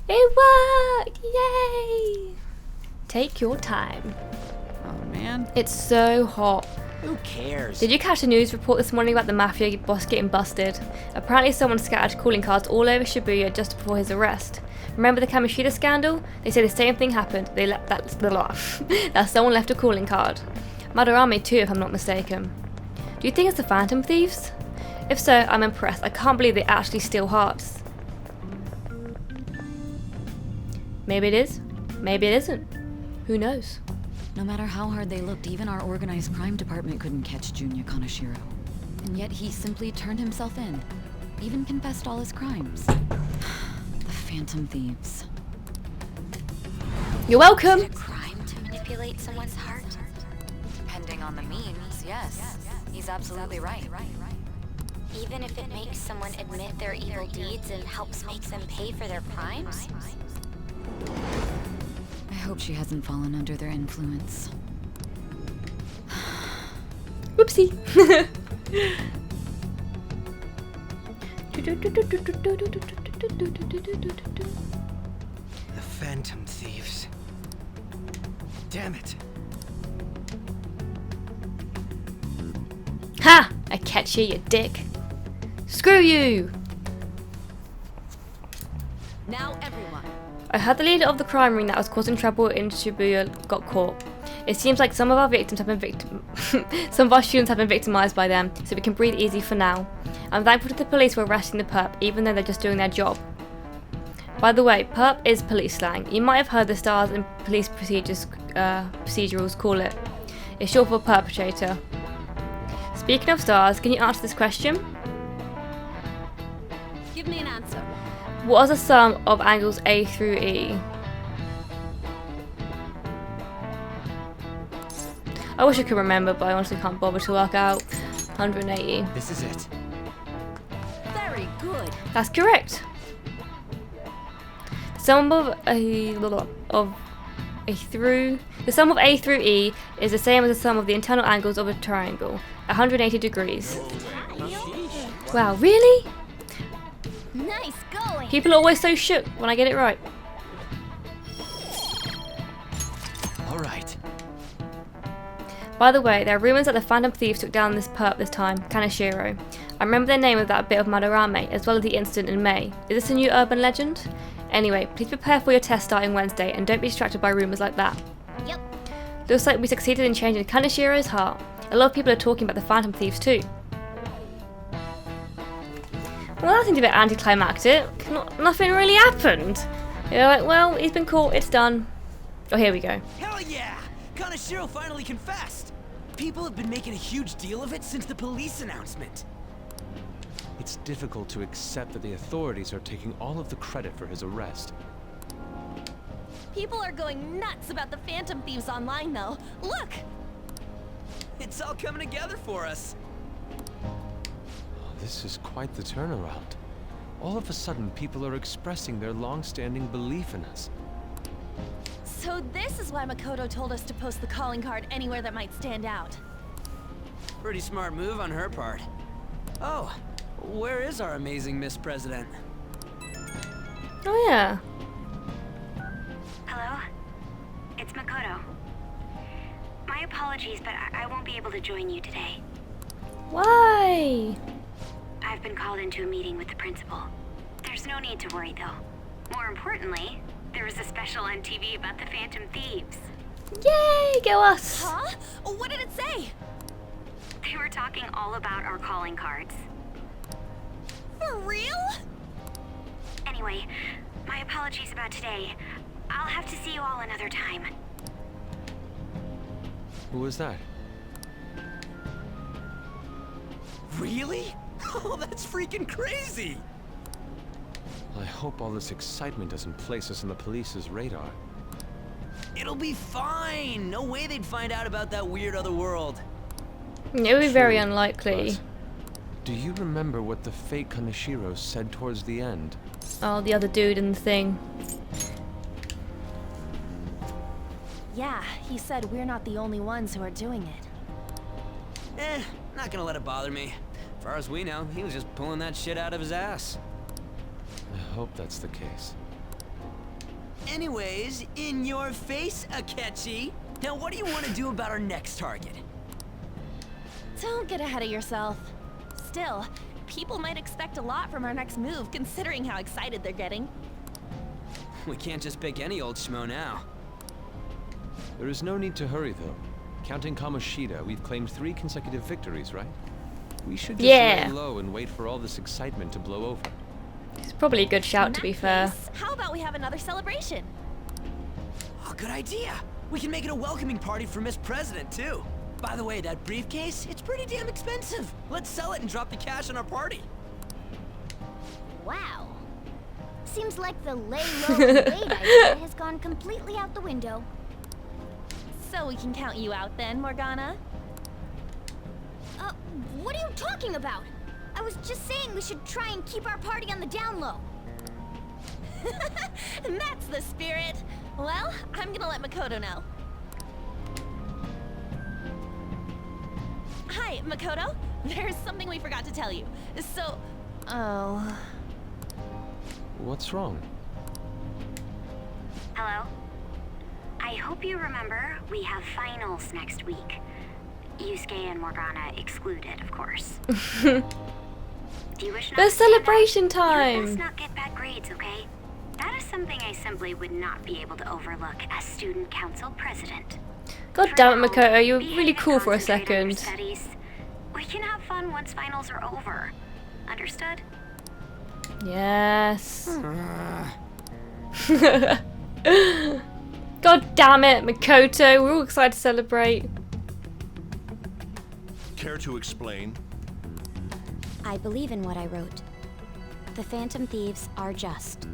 It worked! Yay! Take your time. Oh man. It's so hot. Who cares? Did you catch the news report this morning about the mafia boss getting busted? Apparently someone scattered calling cards all over Shibuya just before his arrest. Remember the Kamishita scandal? They say the same thing happened. They left that someone left a calling card. Madarame too, if I'm not mistaken. Do you think it's the Phantom Thieves? If so, I'm impressed. I can't believe they actually steal hearts. Maybe it is. Maybe it isn't. Who knows? No matter how hard they looked, even our organized crime department couldn't catch Junya Kaneshiro. And yet he simply turned himself in. Even confessed all his crimes. The Phantom Thieves. You're welcome! Is it a crime to manipulate someone's heart? Depending on the means, yes. He's absolutely right. Even if it makes someone admit their evil deeds and helps make them pay for their crimes? I hope she hasn't fallen under their influence. Whoopsie! The Phantom Thieves. Damn it. Ha! I catch you, you dick. Screw you! Now everyone. I heard the leader of the crime ring that was causing trouble in Shibuya got caught. It seems like some of our victims have been some of our students have been victimized by them, so we can breathe easy for now. I'm thankful to the police for arresting the perp, even though they're just doing their job. By the way, perp is police slang. You might have heard the stars and police procedurals call it. It's short for perpetrator. Speaking of stars, can you answer this question? Give me an answer. What is the sum of angles A through E? I wish I could remember, but I honestly can't bother to work out. 180. This is it. Very good. That's correct. The sum of A through E is the same as the sum of the internal angles of a triangle, 180 degrees. Wow, really? Nice going! People are always so shook when I get it right. All right. By the way, there are rumours that the Phantom Thieves took down this perp this time, Kaneshiro. I remember their name with that bit of Madarame, as well as the incident in May. Is this a new urban legend? Anyway, please prepare for your test starting Wednesday and don't be distracted by rumours like that. Yep. Looks like we succeeded in changing Kaneshiro's heart. A lot of people are talking about the Phantom Thieves too. Well, that seemed a bit anticlimactic. Nothing really happened. You're like, well, he's been caught, it's done. Oh, here we go. Hell yeah! Kaneshiro finally confessed! People have been making a huge deal of it since the police announcement. It's difficult to accept that the authorities are taking all of the credit for his arrest. People are going nuts about the Phantom Thieves online, though. Look! It's all coming together for us. This is quite the turnaround. All of a sudden, people are expressing their long-standing belief in us. So this is why Makoto told us to post the calling card anywhere that might stand out. Pretty smart move on her part. Oh, where is our amazing Miss President? Oh yeah. Hello? It's Makoto. My apologies, but I won't be able to join you today. Why? I've been called into a meeting with the principal. There's no need to worry, though. More importantly, there was a special on TV about the Phantom Thieves. Yay, go us! Huh? What did it say? They were talking all about our calling cards. For real? Anyway, my apologies about today. I'll have to see you all another time. Who was that? Really? Oh, that's freaking crazy! I hope all this excitement doesn't place us on the police's radar. It'll be fine! No way they'd find out about that weird other world. It would be very True, unlikely. but do you remember what the fake Kaneshiro said towards the end? Oh, the other dude in the thing. Yeah, he said we're not the only ones who are doing it. Not gonna let it bother me. As far as we know, he was just pulling that shit out of his ass. I hope that's the case. Anyways, in your face, Akechi. Now what do you want to do about our next target? Don't get ahead of yourself. Still, people might expect a lot from our next move, considering how excited they're getting. We can't just pick any old schmo now. There is no need to hurry, though. Counting Kamoshida, we've claimed 3 consecutive victories, right? We should just lay low and wait for all this excitement to blow over. It's probably a good shout, to be fair. How about we have another celebration? Oh, good idea. We can make it a welcoming party for Miss President, too. By the way, that briefcase, it's pretty damn expensive. Let's sell it and drop the cash on our party. Wow. Seems like the lay low and wait idea has gone completely out the window. So we can count you out then, Morgana? What are you talking about? I was just saying we should try and keep our party on the down low. That's the spirit. Well, I'm gonna let Makoto know. Hi, Makoto. There's something we forgot to tell you. So, What's wrong? Hello? I hope you remember we have finals next week. Yusuke and Morgana excluded, of course. Do you wish not There's to stand celebration out? You time! best not get bad grades, okay? That is something I simply would not be able to overlook as student council president. God For damn it, now, Makoto, you were behave really and cool for a concentrate on your second. studies. We can have fun once finals are over. Understood? Yes. God damn it, Makoto, we're all excited to celebrate. Care to explain? I believe in what I wrote. The Phantom Thieves are just.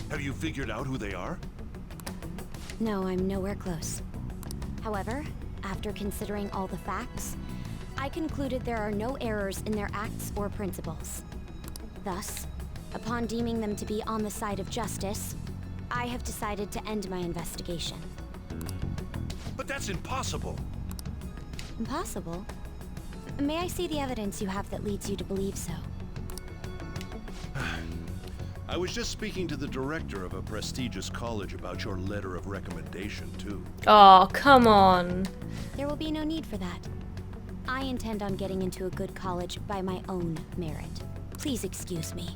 Have you figured out who they are? No, I'm nowhere close. However, after considering all the facts, I concluded there are no errors in their acts or principles. Thus, upon deeming them to be on the side of justice, I have decided to end my investigation. But that's impossible. Impossible? May I see the evidence you have that leads you to believe so? I was just speaking to the director of a prestigious college about your letter of recommendation, too. Oh, come on. There will be no need for that. I intend on getting into a good college by my own merit. Please excuse me.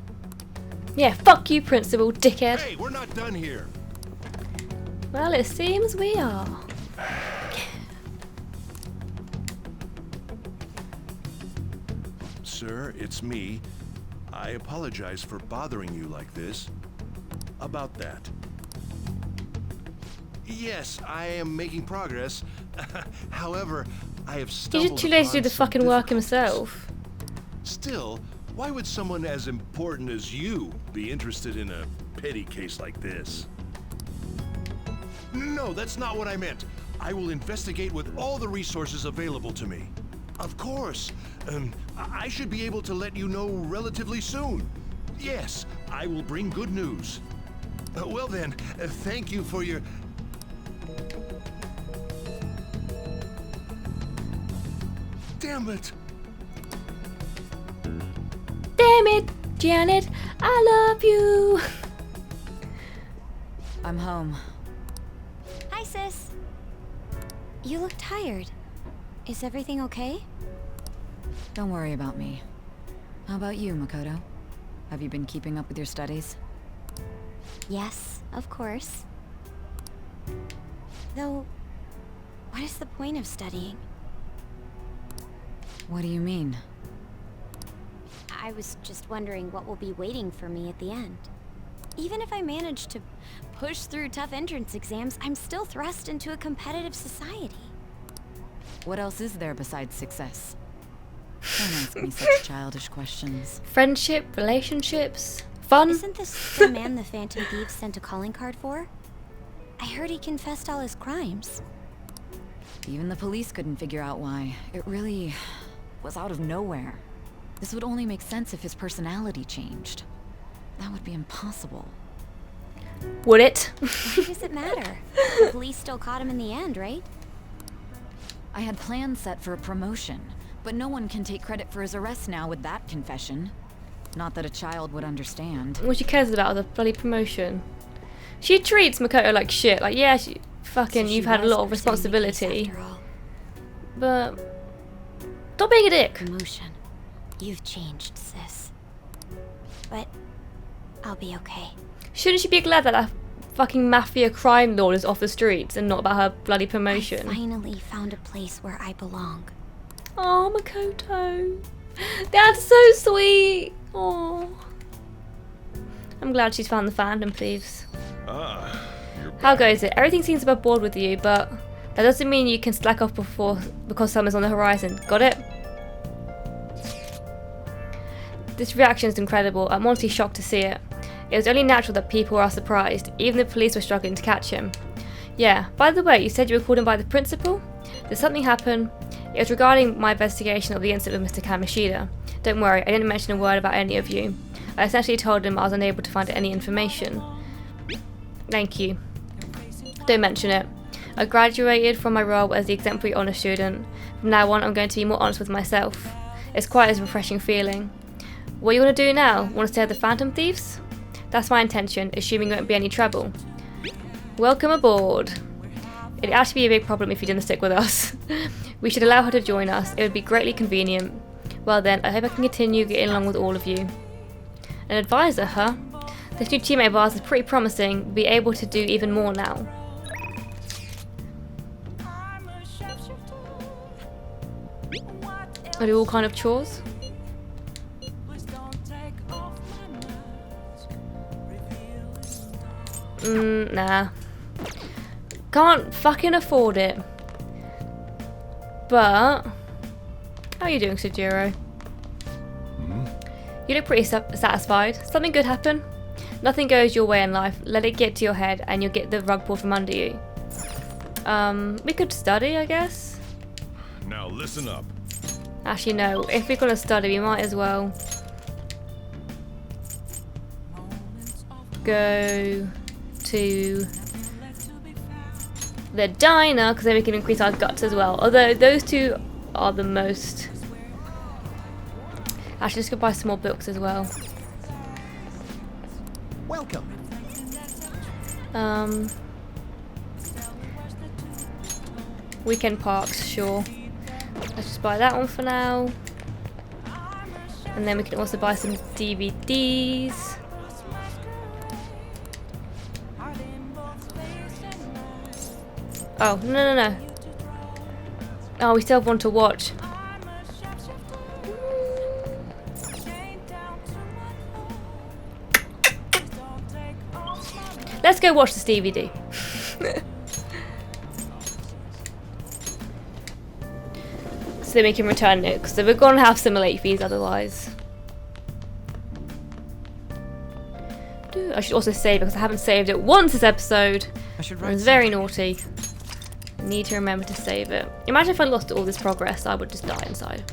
Yeah, fuck you, principal, dickhead. Hey, we're not done here. Well, it seems we are. Sir, it's me. I apologize for bothering you like this. About that. Yes, I am making progress. However, I have He's stumbled just too lazy to do upon the some fucking work difficulties. himself. Still, why would someone as important as you be interested in a petty case like this? No, that's not what I meant. I will investigate with all the resources available to me. Of course. I should be able to let you know relatively soon. Yes, I will bring good news. Well then, thank you for your... Damn it! Damn it, Janet, I love you. I'm home. Hi, sis. You look tired. Is everything okay? Don't worry about me. How about you, Makoto? Have you been keeping up with your studies? Yes, of course. Though, what is the point of studying? What do you mean? I was just wondering what will be waiting for me at the end. Even if I manage to push through tough entrance exams, I'm still thrust into a competitive society. What else is there besides success? Don't ask me such childish questions. Friendship, relationships, fun. Isn't this the man the Phantom Thieves sent a calling card for? I heard he confessed all his crimes. Even the police couldn't figure out why. It really was out of nowhere. This would only make sense if his personality changed. That would be impossible. Would it? Why does it matter? The police still caught him in the end, right? I had plans set for a promotion, but no one can take credit for his arrest now with that confession. Not that a child would understand. What she cares about the bloody promotion. She treats Makoto like shit. Like, yeah, you've had a lot of responsibility. But stop being a dick. Promotion. You've changed, sis. But I'll be okay. Shouldn't she be glad that that fucking mafia crime lord is off the streets and not about her bloody promotion? I finally found a place where I belong. Oh, Makoto. That's so sweet. Oh. I'm glad she's found the Phantom Thieves. How goes it? Everything seems above board with you, but that doesn't mean you can slack off because summer's on the horizon. Got it? This reaction is incredible. I'm honestly shocked to see it. It was only natural that people are surprised. Even the police were struggling to catch him. Yeah, by the way, you said you were called in by the principal? Did something happen? It was regarding my investigation of the incident with Mr. Kamishida. Don't worry, I didn't mention a word about any of you. I essentially told him I was unable to find any information. Thank you. Don't mention it. I graduated from my role as the exemplary honour student. From now on, I'm going to be more honest with myself. It's quite a refreshing feeling. What you want to do now? Want to stay with the Phantom Thieves? That's my intention, assuming there won't be any trouble. Welcome aboard. It'd actually be a big problem if you didn't stick with us. We should allow her to join us. It would be greatly convenient. Well then, I hope I can continue getting along with all of you. An advisor, huh? This new teammate of ours is pretty promising. We'll be able to do even more now. I do all kind of chores. Nah. Can't fucking afford it. But how are you doing, Sojiro? You look pretty satisfied. Something good happened? Nothing goes your way in life. Let it get to your head and you'll get the rug pulled from under you. We could study, I guess. Now listen up. Actually, no. If we're gonna study, we might as well go to the diner, because then we can increase our guts as well. Although those two are the most. Actually, let's go buy some more books as well. Welcome. Weekend parks, sure. Let's just buy that one for now. And then we can also buy some DVDs. Oh, no. Oh, we still have one to watch. Let's go watch this DVD. So then we can return it, because we're going to have some late fees otherwise. I should also save it, because I haven't saved it once this episode. I was very naughty. I need to remember to save it. Imagine if I lost all this progress, I would just die inside.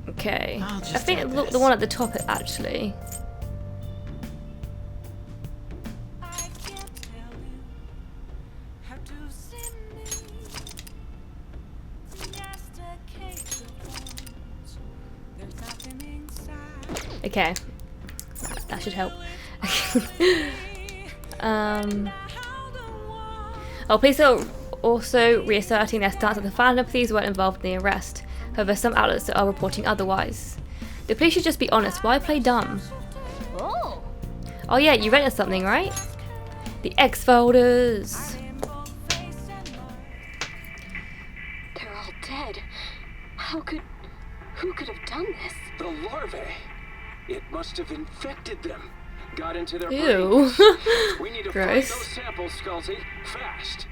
Okay. I think the one at the top actually. Okay. That should help. Oh, police are also reasserting their stance that the Phantom Thieves weren't involved in the arrest. However, some outlets are reporting otherwise. The police should just be honest. Why play dumb? Oh yeah, you rented something, right? The X folders. They're all dead. Who could have done this? The larvae. It must have infected them. Got into their Ew. We need to Gross. find those samples, Skullsy. Fast.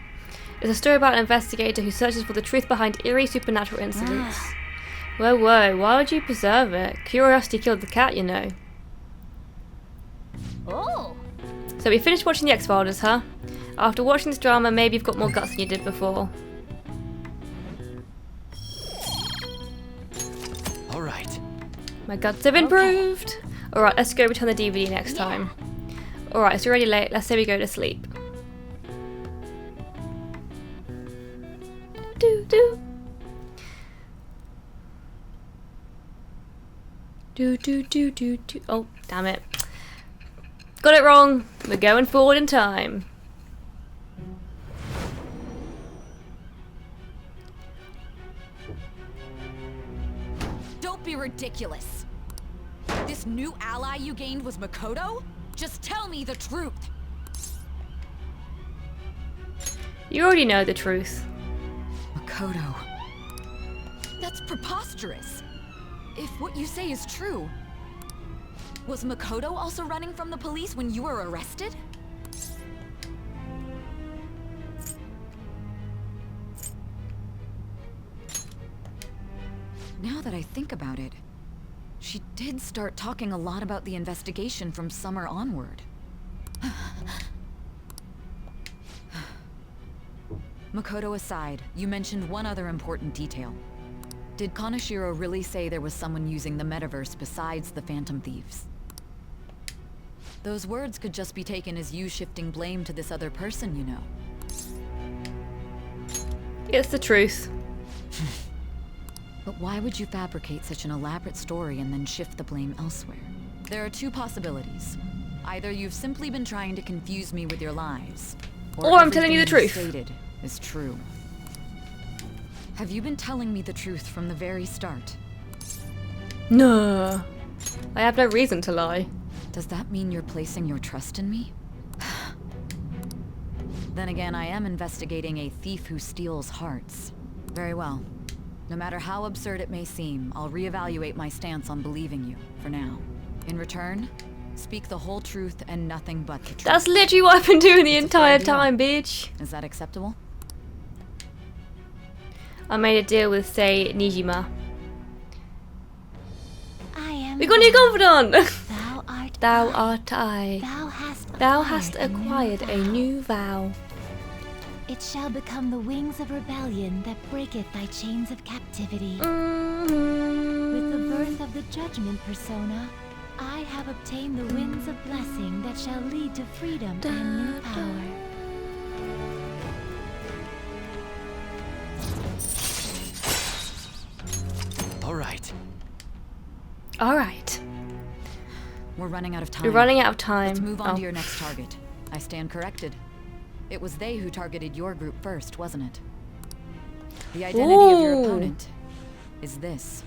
It's a story about an investigator who searches for the truth behind eerie supernatural incidents. Whoa, why would you preserve it? Curiosity killed the cat, you know. Oh. So we finished watching the X-Folders, huh? After watching this drama, maybe you've got more guts than you did before. All right. My guts have improved. Alright, let's go return the DVD next time. Alright, it's already late. Let's say we go to sleep. Do do. Do do do do do. Oh, damn it. Got it wrong. We're going forward in time. Don't be ridiculous. This new ally you gained was Makoto? Just tell me the truth. You already know the truth. Makoto. That's preposterous. If what you say is true, was Makoto also running from the police when you were arrested? Now that I think about it, she did start talking a lot about the investigation from summer onward. Makoto aside, you mentioned one other important detail. Did Kaneshiro really say there was someone using the metaverse besides the Phantom Thieves? Those words could just be taken as you shifting blame to this other person, you know. It's the truth. But why would you fabricate such an elaborate story and then shift the blame elsewhere? There are two possibilities. Either you've simply been trying to confuse me with your lies, or I'm telling you the truth. Stated is true. Have you been telling me the truth from the very start? No. I have no reason to lie. Does that mean you're placing your trust in me? Then again, I am investigating a thief who steals hearts. Very well. No matter how absurd it may seem, I'll reevaluate my stance on believing you, for now. In return, speak the whole truth and nothing but the truth. That's literally what I've been doing the entire time, bitch. Is that acceptable? I made a deal with, say, Nijima. I am. We got a new confidant! Thou art. Thou art I. Thou hast acquired a new vow. It shall become the wings of rebellion that breaketh thy chains of captivity. Mm-hmm. With the birth of the judgment persona, I have obtained the winds of blessing that shall lead to freedom and new power. All right. Alright. We're running out of time. We're running out of time. Let's move on to your next target. I stand corrected. It was they who targeted your group first, wasn't it? The identity of your opponent is this.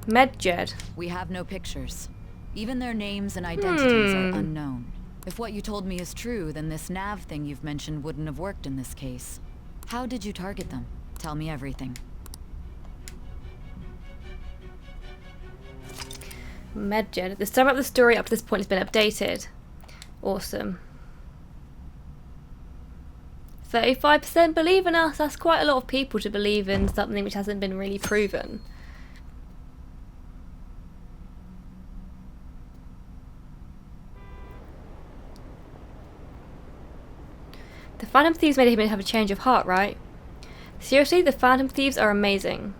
Medjed. We have no pictures. Even their names and identities are unknown. If what you told me is true, then this nav thing you've mentioned wouldn't have worked in this case. How did you target them? Tell me everything. Medjed. The sum of the story up to this point has been updated. Awesome. 35% believe in us. That's quite a lot of people to believe in something which hasn't been really proven. The Phantom Thieves made him have a change of heart, right? Seriously, the Phantom Thieves are amazing.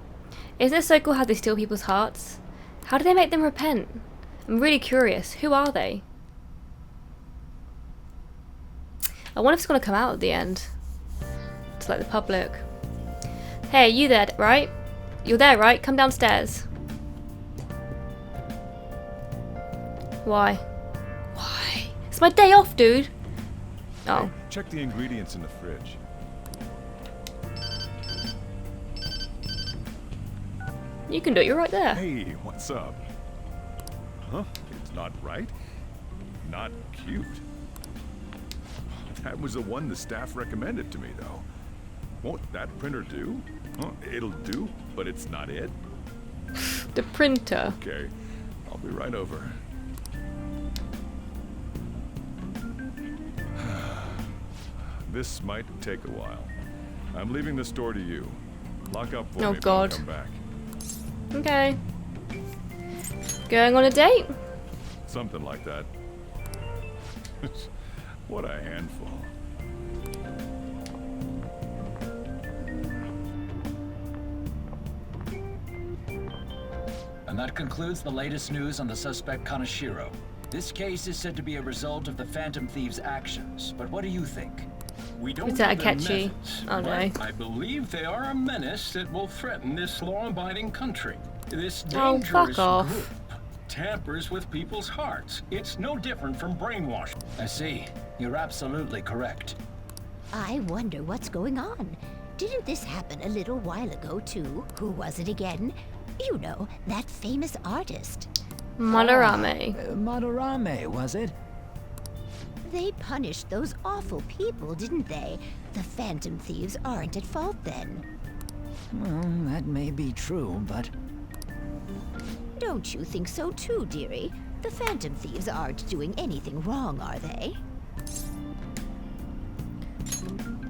Isn't it so cool how they steal people's hearts? How do they make them repent? I'm really curious. Who are they? I wonder if it's going to come out at the end. It's like the public. Hey, you there, right? You're there, right? Come downstairs. Why? Why? It's my day off, dude. Oh. Hey, check the ingredients in the fridge. You can do it. You're right there. Hey, what's up? Huh? It's not right? Not cute. That was the one the staff recommended to me, though. Won't that printer do? Huh? It'll do, but it's not it. The printer. Okay, I'll be right over. This might take a while. I'm leaving the store to you. Lock up for me if I come back. Okay. Going on a date? Something like that. What a handful. And that concludes the latest news on the suspect Kaneshiro. This case is said to be a result of the Phantom Thieves' actions, but what do you think? We don't Is that know their Akechi? methods, Oh no. But I believe they are a menace that will threaten this law-abiding country. This Oh, dangerous fuck off. group tampers with people's hearts. It's no different from brainwashing. I see. You're absolutely correct. I wonder what's going on. Didn't this happen a little while ago, too? Who was it again? You know, that famous artist. Madarame. Madarame, was it? They punished those awful people, didn't they? The Phantom Thieves aren't at fault then. Well, that may be true, but... Don't you think so too, dearie? The Phantom Thieves aren't doing anything wrong, are they?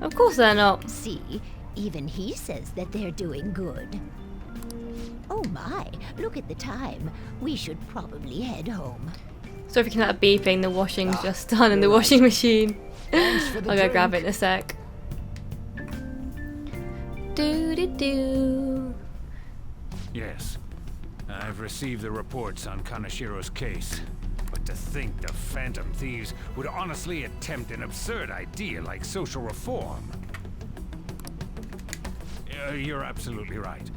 Of course they're not. See, even he says that they're doing good. Oh my, look at the time. We should probably head home. So if you can that beeping, the washing's just done in the washing machine. I'll go grab it in a sec. Do. Yes. I've received the reports on Kaneshiro's case. But to think the Phantom Thieves would honestly attempt an absurd idea like social reform. You're absolutely right.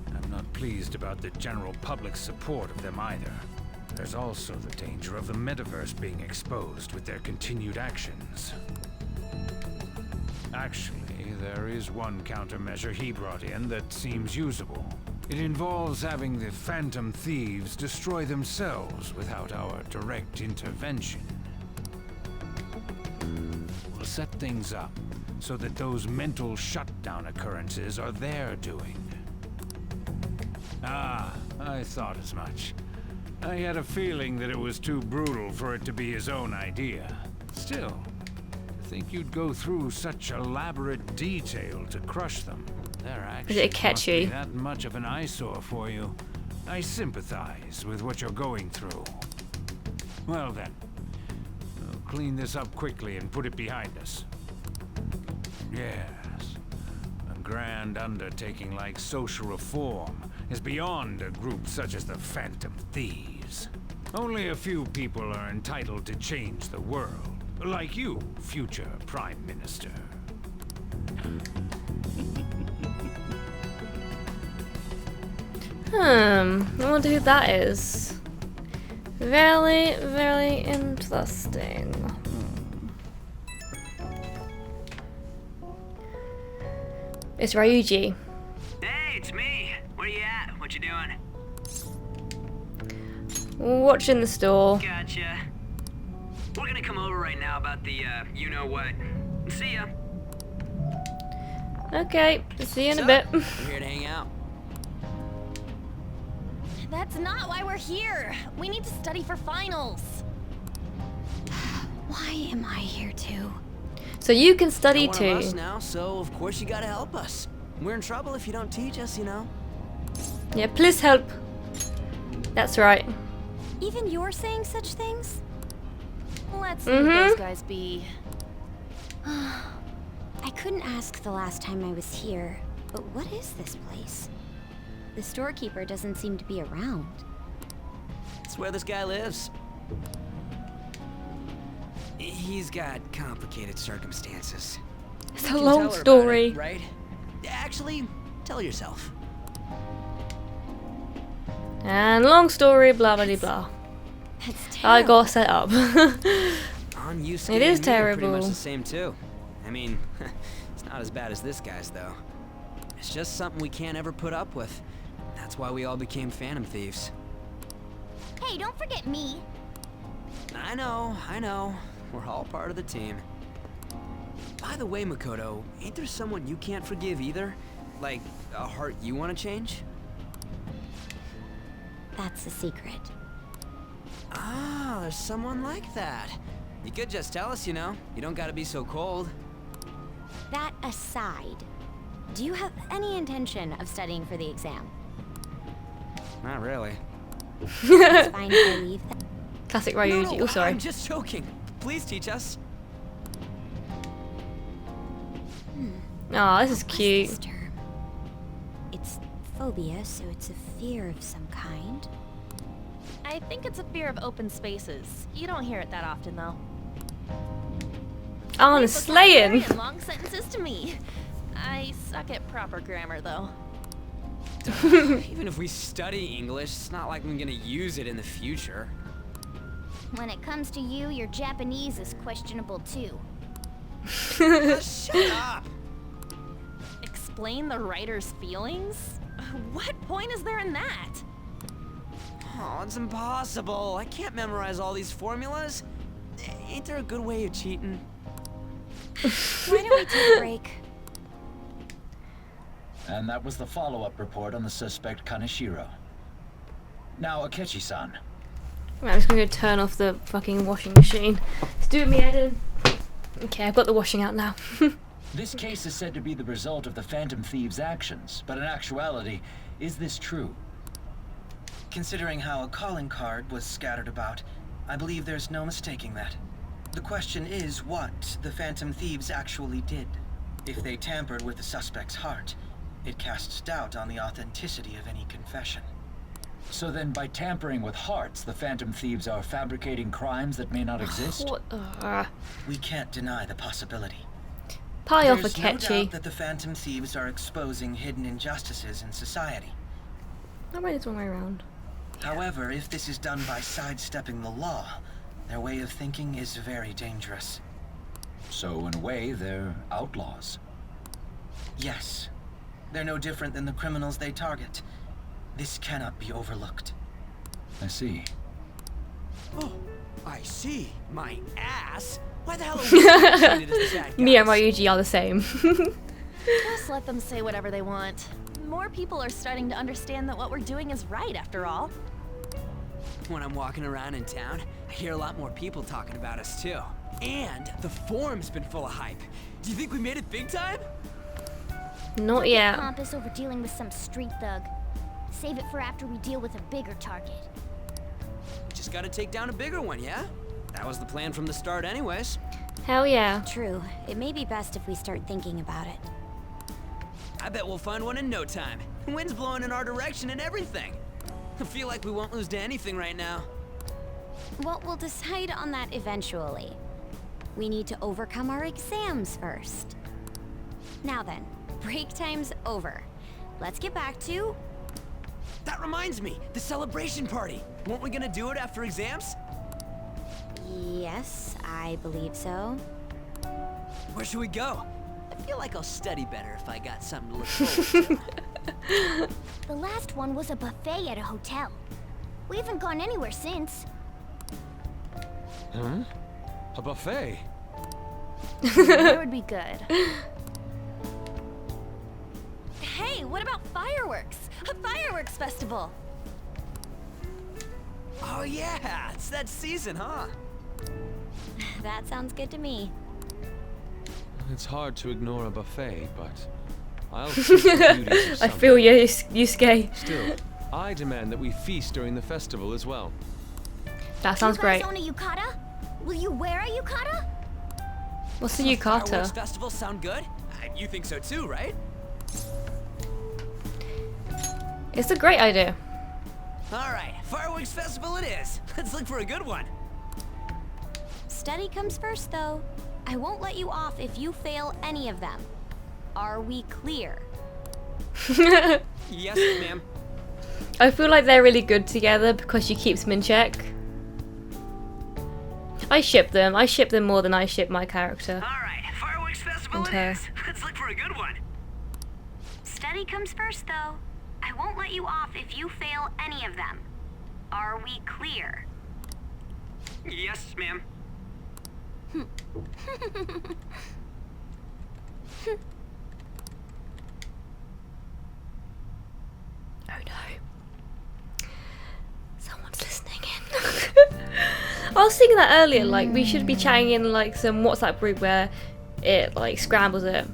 I'm not pleased about the general public's support of them either. There's also the danger of the metaverse being exposed with their continued actions. Actually, there is one countermeasure he brought in that seems usable. It involves having the Phantom Thieves destroy themselves without our direct intervention. We'll set things up so that those mental shutdown occurrences are their doing. Ah, I thought as much. I had a feeling that it was too brutal for it to be his own idea. Still, to think you'd go through such elaborate detail to crush them. Their actions Is it catchy? must be that much of an eyesore for you. I sympathize with what you're going through. Well then, we'll clean this up quickly and put it behind us. Yes, a grand undertaking like social reform is beyond a group such as the Phantom Thieves. Only a few people are entitled to change the world, like you, future Prime Minister. I wonder who that is. Very, very interesting. It's Ryuji. Hey, it's me. Where you at? What you doing? Watching the store. Gotcha. We're gonna come over right now about the, you-know-what. See ya. Okay, see you in a bit. We're here to hang out. That's not why we're here. We need to study for finals. Why am I here too? So you can study You're one of too. us now, so of course you gotta help us. We're in trouble if you don't teach us, you know. Yeah, please help. That's right. Even you're saying such things? Let's leave those guys be. I couldn't ask the last time I was here, but what is this place? The storekeeper doesn't seem to be around. It's where this guy lives. He's got complicated circumstances. It's You a can long tell her about story. it, right? Actually, tell yourself. And long story, blah blah blah. That's I terrible. got set up. On you, It is Pretty terrible. much the same too. I mean, it's not as bad as this guy's though. It's just something we can't ever put up with. That's why we all became Phantom Thieves. Hey, don't forget me. I know. We're all part of the team. By the way, Makoto, ain't there someone you can't forgive either? Like, a heart you want to change? That's a secret. Ah, there's someone like that. You could just tell us, you know. You don't gotta be so cold. That aside, do you have any intention of studying for the exam? Not really. It's fine if I leave. Classic No, Ryuji. Oh, sorry. I'm just joking. Please teach us. Oh, this is cute. What's this term? It's phobia, so it's a fear of some kind. I think it's a fear of open spaces. You don't hear it that often, though. Oh, the slaying. And long sentences to me. I suck at proper grammar, though. Even if we study English, it's not like I'm gonna use it in the future. When it comes to you, your Japanese is questionable too. Shut up! Explain the writer's feelings? What point is there in that? Oh, it's impossible. I can't memorize all these formulas. Ain't there a good way of cheating? Why don't we take a break? And that was the follow-up report on the suspect Kaneshiro. Now, Akechi-san. Right, I'm just gonna go turn off the fucking washing machine. It's doing me head in. Okay, I've got the washing out now. This case is said to be the result of the Phantom Thieves' actions, but in actuality, is this true? Considering how a calling card was scattered about, I believe there's no mistaking that. The question is what the Phantom Thieves actually did. If they tampered with the suspect's heart, it casts doubt on the authenticity of any confession. So then, by tampering with hearts, the Phantom Thieves are fabricating crimes that may not exist? We can't deny the possibility. Pie off, There's no Akechi. doubt that the Phantom Thieves are exposing hidden injustices in society. I'll write this one way around. However, if this is done by sidestepping the law, their way of thinking is very dangerous. So, in a way, they're outlaws. Yes. They're no different than the criminals they target. This cannot be overlooked. I see. Oh, I see. My ass? Why the hell are we treated as the bad Me and guys? Ryuji are the same. Just let them say whatever they want. More people are starting to understand that what we're doing is right, after all. When I'm walking around in town, I hear a lot more people talking about us too. And the forum's been full of hype. Do you think we made it big time? Not yet. Pompous over dealing with some street thug. Save it for after we deal with a bigger target. Just gotta take down a bigger one, yeah? That was the plan from the start anyways. Hell yeah. True. It may be best if we start thinking about it. I bet we'll find one in no time. Wind's blowing in our direction and everything. I feel like we won't lose to anything right now. Well, we'll decide on that eventually. We need to overcome our exams first. Now then, break time's over. Let's get back to... That reminds me, the celebration party. Weren't we gonna do it after exams? Yes, I believe so. Where should we go? I feel like I'll study better if I got something to look forward to. The last one was a buffet at a hotel. We haven't gone anywhere since. Huh? A buffet? That would be good. Hey, what about fireworks? A fireworks festival! Oh yeah, it's that season, huh? That sounds good to me. It's hard to ignore a buffet, but I'll see the beauties of I summer. feel you, Yusuke. Still, I demand that we feast during the festival as well. That sounds great. You guys own a yukata? Will you wear a yukata? What's the Fireworks yukata? festival sound good? You think so too, right? It's a great idea. Alright, fireworks festival it is. Let's look for a good one. Study comes first, though. I won't let you off if you fail any of them. Are we clear? Yes, ma'am. I feel like they're really good together because she keeps them in check. I ship them. I ship them more than I ship my character. Alright, fireworks festival And it her. is. Let's look for a good one. Study comes first, though. I won't let you off if you fail any of them. Are we clear? Yes, ma'am. Oh no. Someone's listening in. I was thinking that earlier, like we should be chatting in like some WhatsApp group where it like scrambles it.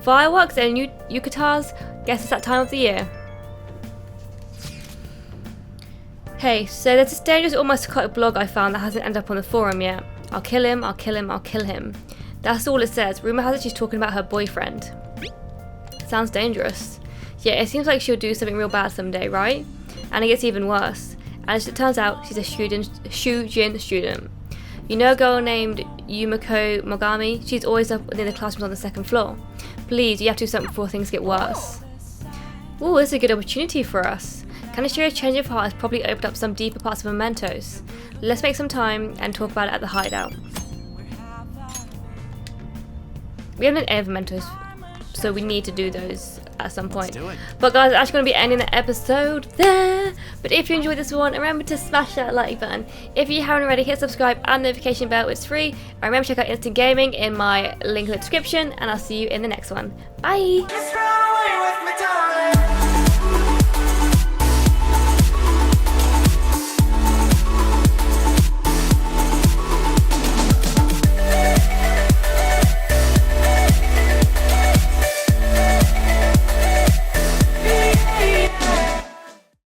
Fireworks and yukatas, guess it's that time of the year. Hey, so there's this dangerous almost psychotic blog I found that hasn't ended up on the forum yet. I'll kill him, I'll kill him, I'll kill him. That's all it says. Rumor has it she's talking about her boyfriend. Sounds dangerous. Yeah, it seems like she'll do something real bad someday, right? And it gets even worse. And as it turns out, she's a Shujin student. You know a girl named Yumiko Mogami? She's always up near the classrooms on the 2nd floor. Please, you have to do something before things get worse. Ooh, this is a good opportunity for us. Kanashiro's change of heart has probably opened up some deeper parts of Mementos. Let's make some time and talk about it at the hideout. We haven't done any of Mementos, so we need to do those at some point. But guys, I'm actually going to be ending the episode there. But if you enjoyed this one, remember to smash that like button. If you haven't already, hit subscribe and notification bell, it's free. And remember to check out Instant Gaming in my link in the description, and I'll see you in the next one. Bye!